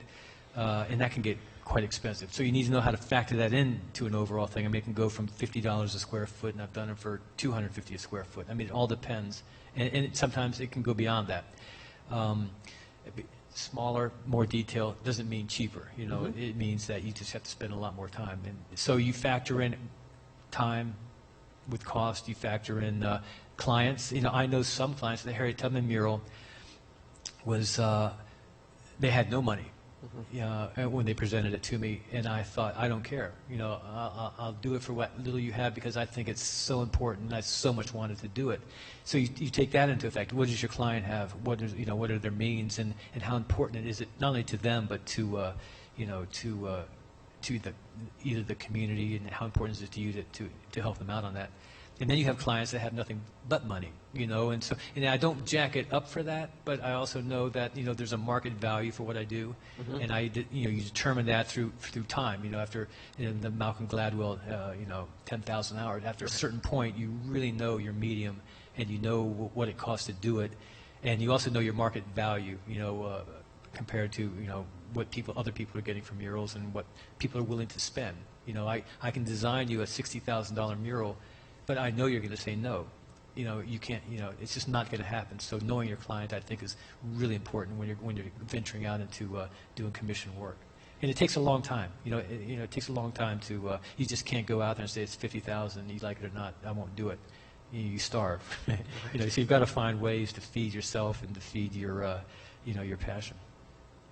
and that can get quite expensive. So you need to know how to factor that into an overall thing. I mean, it can go from $50 a square foot, and I've done it for $250 a square foot. I mean, it all depends, and sometimes it can go beyond that. Smaller, more detail doesn't mean cheaper. You know, it means that you just have to spend a lot more time. And so you factor in time with cost. You factor in clients. You know, I know some clients. The Harriet Tubman mural was they had no money. When they presented it to me, and I thought, I don't care. You know, I'll do it for what little you have because I think it's so important. And I so much wanted to do it. So you take that into effect. What does your client have? What are their means, and how important is it not only to them but to either the community, and how important is it to you to help them out on that. And then you have clients that have nothing but money, you know, and so, and I don't jack it up for that, but I also know that, you know, there's a market value for what I do, and you determine that through time, you know, after the Malcolm Gladwell, 10,000 hours, after a certain point, you really know your medium, and you know what it costs to do it, and you also know your market value, you know, compared to, you know, what other people are getting from murals and what people are willing to spend. You know, I can design you a $60,000 mural, but I know you're going to say no. You know, you can't. You know, it's just not going to happen. So knowing your client, I think, is really important when you're venturing out into doing commission work. And it takes a long time. It takes a long time to. You just can't go out there and say it's 50,000. You like it or not, I won't do it. You starve. So you've got to find ways to feed yourself and to feed your, your passion.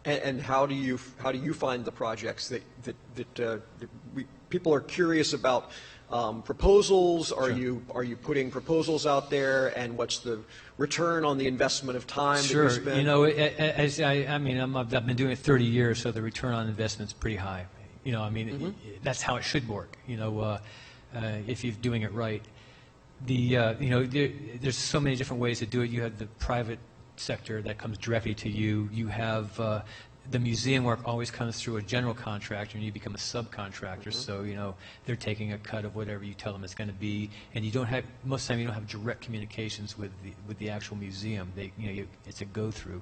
And how do you find the projects that people are curious about? Proposals? Are you putting proposals out there, and what's the return on the investment of time that you spend? You know, I've been doing it 30 years, so the return on investment is pretty high. You know, I mean, that's how it should work. You know, if you're doing it right. There's so many different ways to do it. You have the private sector that comes directly to you. You have the museum work always comes through a general contractor, and you become a subcontractor. So, you know, they're taking a cut of whatever you tell them it's going to be, and you don't have, most of the time you don't have direct communications with the actual museum. It's a go-through.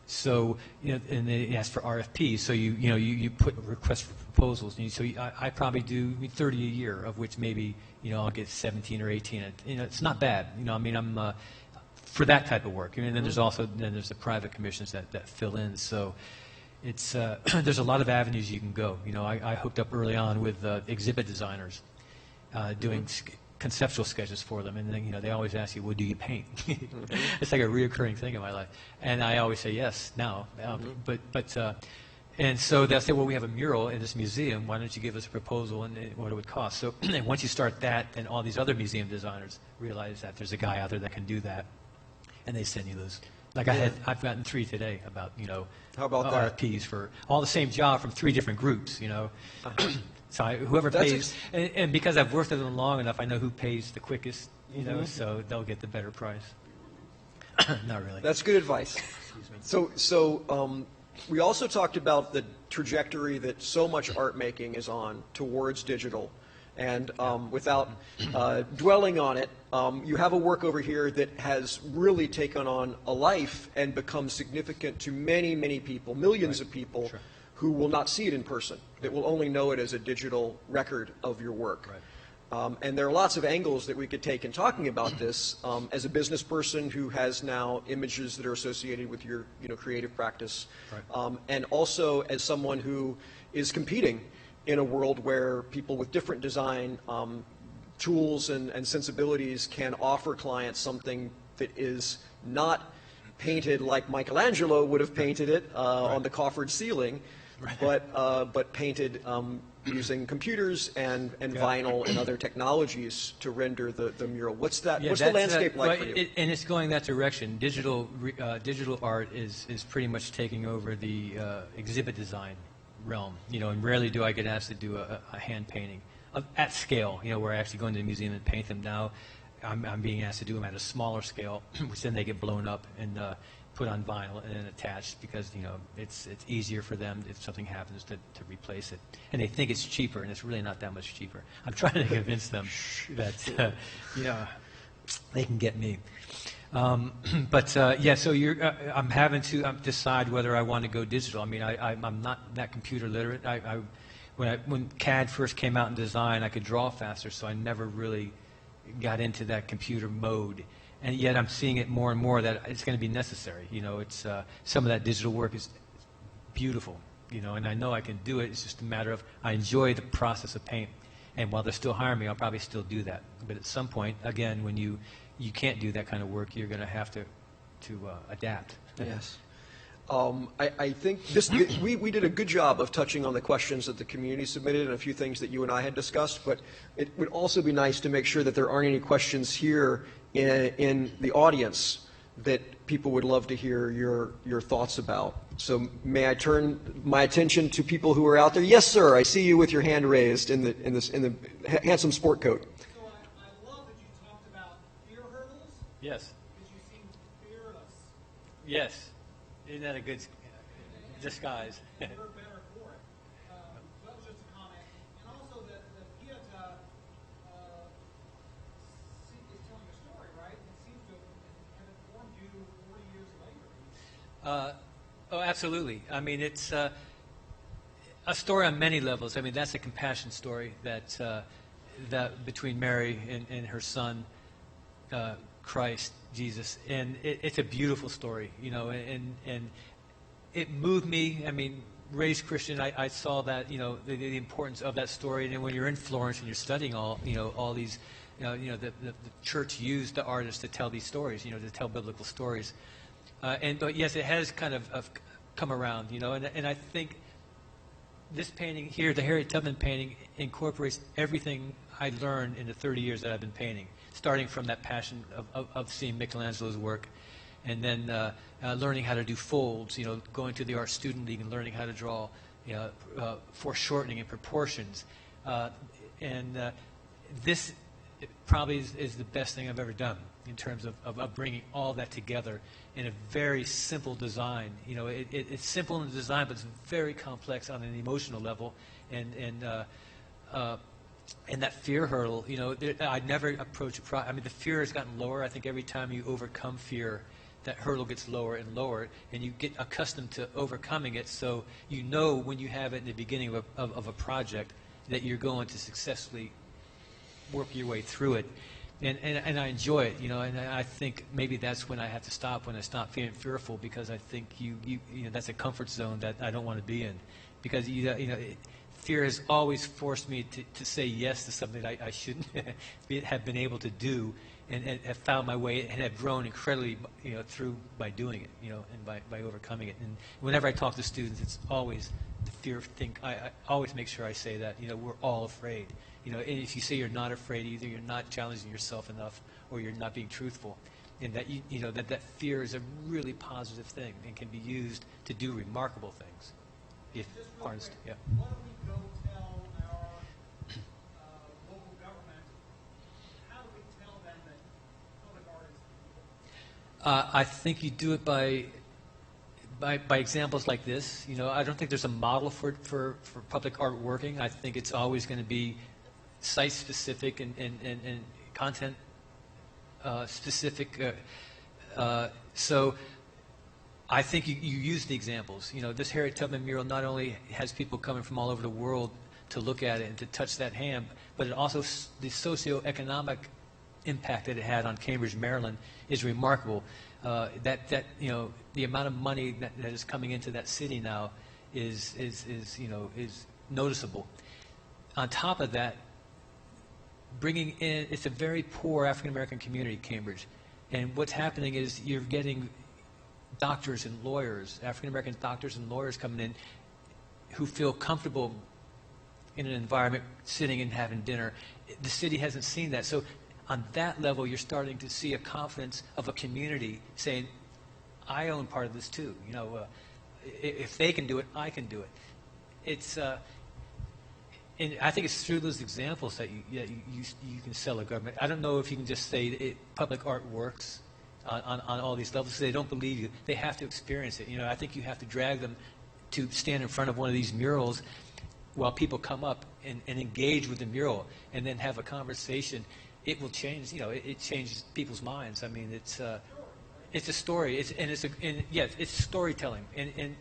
So, you know, and they ask for RFPs. So you put requests for proposals. And I probably do 30 a year, of which maybe, you know, I'll get 17 or 18. You know, it's not bad. You know, I mean, I'm for that type of work. And then there's also the private commissions that fill in. So it's there's a lot of avenues you can go. You know, I hooked up early on with exhibit designers, doing conceptual sketches for them, and then, you know, they always ask you, well, do you paint? It's like a reoccurring thing in my life, and I always say yes now. And so they'll say, well, we have a mural in this museum. Why don't you give us a proposal and what it would cost? So and once you start that, then all these other museum designers realize that there's a guy out there that can do that, and they send you those. Like I've gotten 3 today about, you know, how about RFPs for all the same job from 3 different groups, you know. So whoever pays, and because I've worked with them long enough, I know who pays the quickest, you know, so they'll get the better price. Not really. That's good advice. Excuse me. So we also talked about the trajectory that so much art making is on towards digital. And without dwelling on it, you have a work over here that has really taken on a life and become significant to many, many people, millions of people who will not see it in person, that will only know it as a digital record of your work. And there are lots of angles that we could take in talking about this. As a business person who has now images that are associated with your creative practice, and also as someone who is competing in a world where people with different design tools and sensibilities can offer clients something that is not painted like Michelangelo would have painted it on the coffered ceiling, but painted using computers and vinyl and other technologies to render the mural. What's the landscape like for you? And it's going that direction. Digital art is pretty much taking over the exhibit design realm, you know, and rarely do I get asked to do a hand painting at scale, you know, where I actually go into the museum and paint them. Now I'm being asked to do them at a smaller scale, which then they get blown up and put on vinyl and then attached, because, you know, it's easier for them if something happens to replace it. And they think it's cheaper, and it's really not that much cheaper. I'm trying to convince them that, you know, they can get me. Yeah, so I'm having to decide whether I want to go digital. I mean, I'm not that computer literate. When CAD first came out in design, I could draw faster, so I never really got into that computer mode. and yet I'm seeing it more and more that it's going to be necessary. You know, it's some of that digital work is beautiful, you know, and I know I can do it. It's just a matter of I enjoy the process of paint, and while they're still hiring me, I'll probably still do that. But at some point, again, when you can't do that kind of work, you're going to have to adapt. Yes. I think we did a good job of touching on the questions that the community submitted and a few things that you and I had discussed, but it would also be nice to make sure that there aren't any questions here in the audience that people would love to hear your thoughts about. So may I turn my attention to people who are out there? Yes, sir. I see you with your hand raised in the handsome sport coat. So I love that you talked about fear hurdles. Yes. Because you seem fearless. Yes. Isn't that a good disguise? You're better for it. So that was just a comment. And also that the Pieta is telling a story, right? It seems to have informed you 40 years later. Oh, absolutely. I mean, it's a story on many levels. I mean, that's a compassion story that between Mary and her son, Christ, Jesus, and it's a beautiful story, you know, and it moved me. I mean, raised Christian, I saw that, you know, the importance of that story. And then when you're in Florence and you're studying all these, the church used the artists to tell these stories, you know, to tell biblical stories. But yes, it has kind of come around, you know, and I think this painting here, the Harriet Tubman painting, incorporates everything I learned in the 30 years that I've been painting, starting from that passion of seeing Michelangelo's work, and then learning how to do folds, you know, going to the Art Student League and learning how to draw, you know, foreshortening and proportions. This probably is the best thing I've ever done in terms of bringing all that together in a very simple design. You know, it's simple in the design, but it's very complex on an emotional level. And that fear hurdle, you know, I never approach a I mean, the fear has gotten lower. I think every time you overcome fear, that hurdle gets lower and lower, and you get accustomed to overcoming it. So you know when you have it in the beginning of a project that you're going to successfully work your way through it. And I enjoy it, you know, and I think maybe that's when I have to stop, when I stop feeling fearful, because I think you know, that's a comfort zone that I don't want to be in, because fear has always forced me to say yes to something that I shouldn't have been able to do, and have found my way and have grown incredibly, you know, through by doing it, you know, and by overcoming it. And whenever I talk to students, it's always the fear thing. I always make sure I say that, you know, we're all afraid. You know, and if you say you're not afraid, either you're not challenging yourself enough, or you're not being truthful. And that you know that fear is a really positive thing and can be used to do remarkable things, if harnessed. Yeah. Why don't we go tell our local government, how do we tell them that public art is? I think you do it by examples like this. You know, I don't think there's a model for public art working. I think it's always going to be site-specific and content specific. So I think you use the examples. You know, this Harriet Tubman mural not only has people coming from all over the world to look at it and to touch that hand, but it also, the socioeconomic impact that it had on Cambridge, Maryland is remarkable. That you know, the amount of money that is coming into that city now is noticeable. On top of that, bringing in, it's a very poor African-American community, Cambridge. And what's happening is you're getting doctors and lawyers, African-American doctors and lawyers coming in who feel comfortable in an environment sitting and having dinner. The city hasn't seen that. So on that level, you're starting to see a confidence of a community saying, I own part of this too. You know, if they can do it, I can do it. It's and I think it's through those examples that you can sell a government. I don't know if you can just say public art works on all these levels. They don't believe you. They have to experience it. You know, I think you have to drag them to stand in front of one of these murals while people come up and engage with the mural and then have a conversation. It will change. You know, it changes people's minds. I mean, it's a story. It's storytelling, and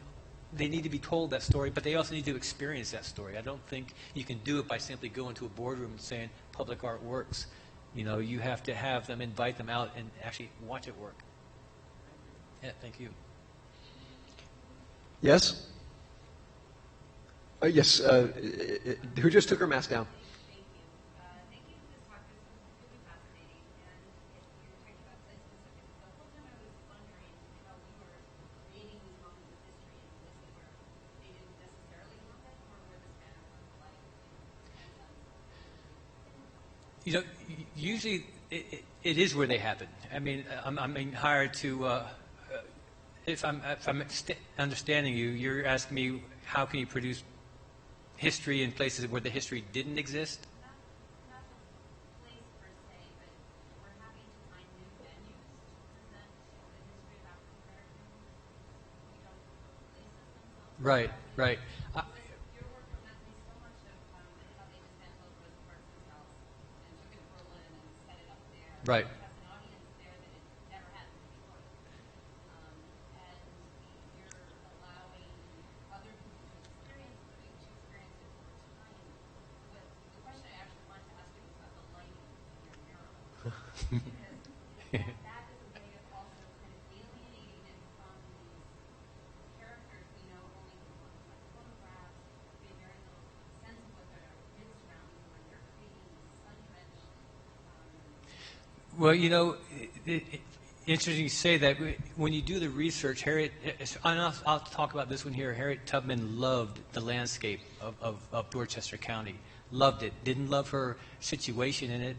they need to be told that story, but they also need to experience that story. I don't think you can do it by simply going to a boardroom and saying public art works. You know, you have to have them, invite them out, and actually watch it work. Yeah, thank you. Yes? Yes. Who just took her mask down? Thank you. Thank you for this talk. This was really fascinating. And you're talking about site-specific. The whole time I was wondering how you were creating these moments of history in places where they didn't necessarily happen, or where the span of life You know, usually it is where they happen. I mean, I'm being hired to, if I'm understanding you, you're asking me how can you produce history in places where the history didn't exist? not the place per se, but we're having to find new venues to present the history of African Americans. We don't know places themselves. Right, right. Your work reminds me so much of how they dismantled Rosa Parks' house and took it to Berlin and set it up there. Right. It has an audience there that it never had before. And you're allowing other people to experience it over time. But the question I actually wanted to ask you was about the lighting in your mural. Because that is a way of also kind of alienating it from these characters we know only from looking at photographs. We have very little sense of what their real surroundings were. You're creating this sun-drenched Well, you know, interesting you say that. When you do the research, Harriet, and I'll talk about this one here. Harriet Tubman loved the landscape of Dorchester County. Loved it. Didn't love her situation in it,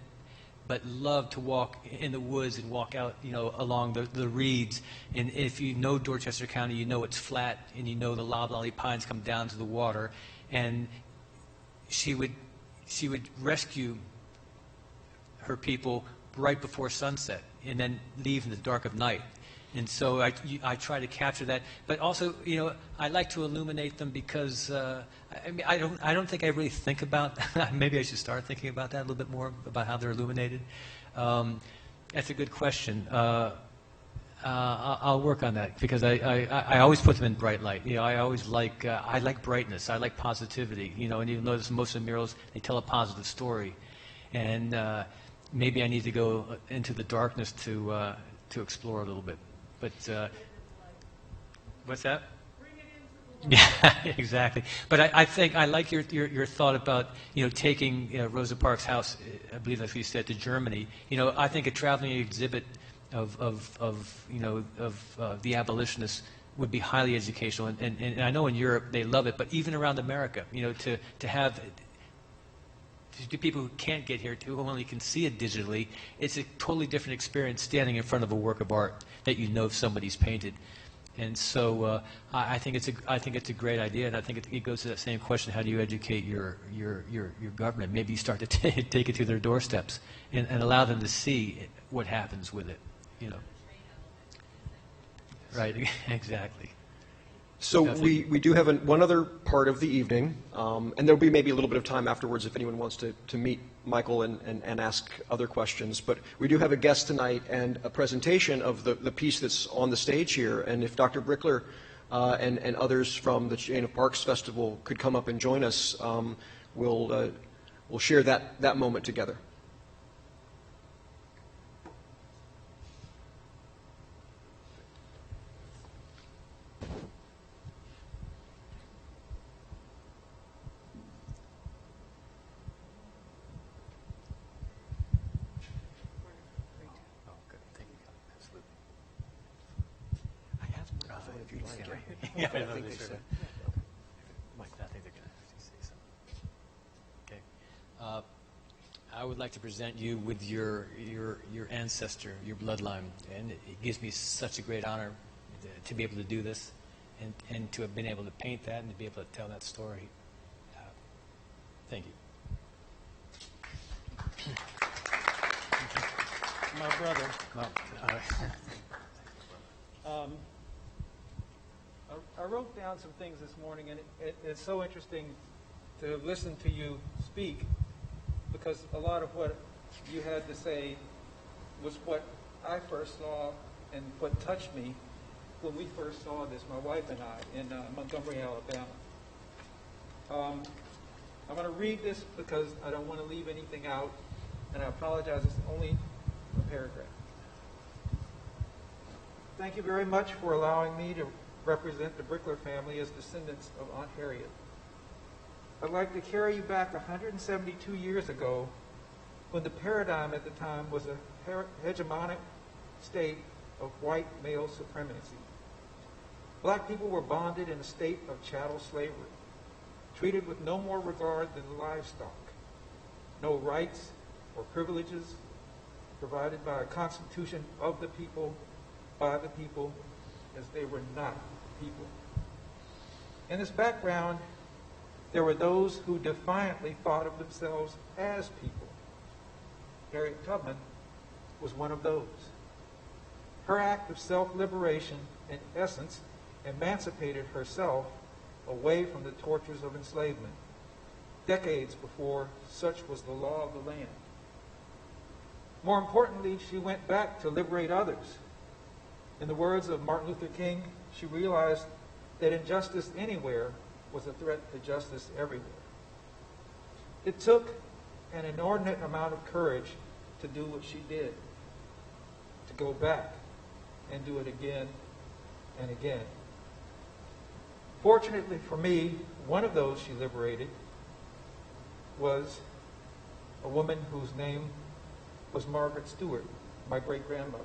but loved to walk in the woods and walk out, you know, along the reeds. And if you know Dorchester County, you know it's flat, and you know the loblolly pines come down to the water. And she would rescue her people right before sunset and then leave in the dark of night. And so I try to capture that, but also, you know, I like to illuminate them because I mean, I don't think I really think about. Maybe I should start thinking about that a little bit more, about how they're illuminated. That's a good question. I'll work on that because I always put them in bright light. You know, I like brightness. I like positivity. You know, and you'll notice most of the murals, they tell a positive story, and maybe I need to go into the darkness to explore a little bit. But what's that? Yeah, exactly. But I think I like your thought about, you know, taking Rosa Parks' house, I believe that's what you said, to Germany. You know, I think a traveling exhibit of the abolitionists would be highly educational, and I know in Europe they love it, but even around America, you know, to have to people who can't get here, who only can see it digitally, it's a totally different experience standing in front of a work of art that you know somebody's painted. And so I think it's a great idea, and I think it goes to that same question: how do you educate your government? Maybe you start to take it to their doorsteps and allow them to see what happens with it. You know. Right. Exactly. So we do have one other part of the evening, and there'll be maybe a little bit of time afterwards if anyone wants to meet Michael and ask other questions. But we do have a guest tonight and a presentation of the piece that's on the stage here. And if Dr. Brickler and others from the Chain of Parks Festival could come up and join us, we'll share that moment together. Yeah, I think they should. Mike, I think they're going to say something. Okay. I would like to present you with your ancestor, your bloodline, and it gives me such a great honor to be able to do this, and to have been able to paint that and to be able to tell that story. Thank you. My brother. Well, I wrote down some things this morning, and it's so interesting to listen to you speak, because a lot of what you had to say was what I first saw and what touched me when we first saw this, my wife and I, in Montgomery, Alabama. I'm going to read this because I don't want to leave anything out. and I apologize, it's only a paragraph. Thank you very much for allowing me to represent the Brickler family as descendants of Aunt Harriet. I'd like to carry you back 172 years ago when the paradigm at the time was a hegemonic state of white male supremacy. Black people were bonded in a state of chattel slavery, treated with no more regard than livestock, no rights or privileges provided by a constitution of the people, by the people, as they were not people. In this background, there were those who defiantly thought of themselves as people. Harriet Tubman was one of those. Her act of self-liberation, in essence, emancipated herself away from the tortures of enslavement, decades before such was the law of the land. More importantly, she went back to liberate others. In the words of Martin Luther King, she realized that injustice anywhere was a threat to justice everywhere. It took an inordinate amount of courage to do what she did, to go back and do it again and again. Fortunately for me, one of those she liberated was a woman whose name was Margaret Stewart, my great-grandmother,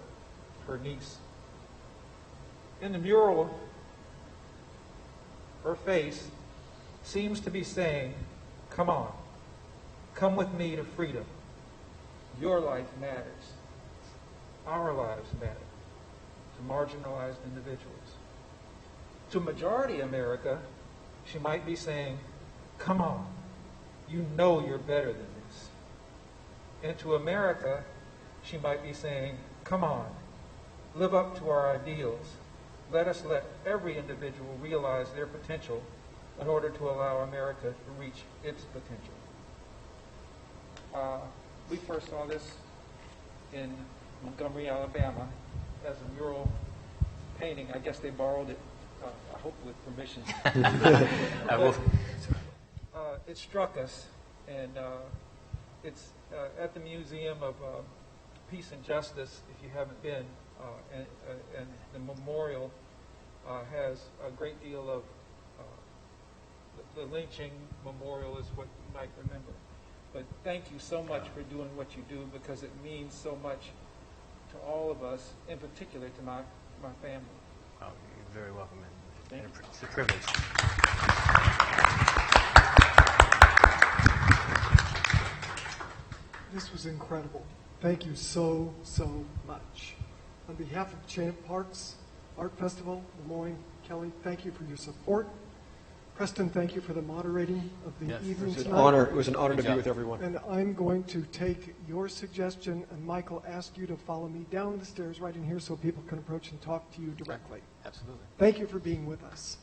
her niece. In the mural, her face seems to be saying, "Come on, come with me to freedom. Your life matters. Our lives matter," to marginalized individuals. To majority America, she might be saying, "Come on, you know you're better than this." And to America, she might be saying, "Come on, live up to our ideals. Let us let every individual realize their potential in order to allow America to reach its potential." We first saw this in Montgomery, Alabama, as a mural painting. I guess they borrowed it, I hope with permission. It struck us, and it's at the Museum of Peace and Justice, if you haven't been, and the memorial has a great deal of, the lynching memorial is what you might remember. But thank you so much for doing what you do, because it means so much to all of us, in particular to my family. Oh, you're very welcome. Thank you. It's a privilege. This was incredible. Thank you so much. On behalf of Chain of Parks Art Festival, Lemoyne, Kelly, thank you for your support. Preston, thank you for the moderating of the evening tonight. It was an honor to be with everyone. And I'm going to take your suggestion, and Michael, ask you to follow me down the stairs right in here so people can approach and talk to you directly. Absolutely. Thank you for being with us.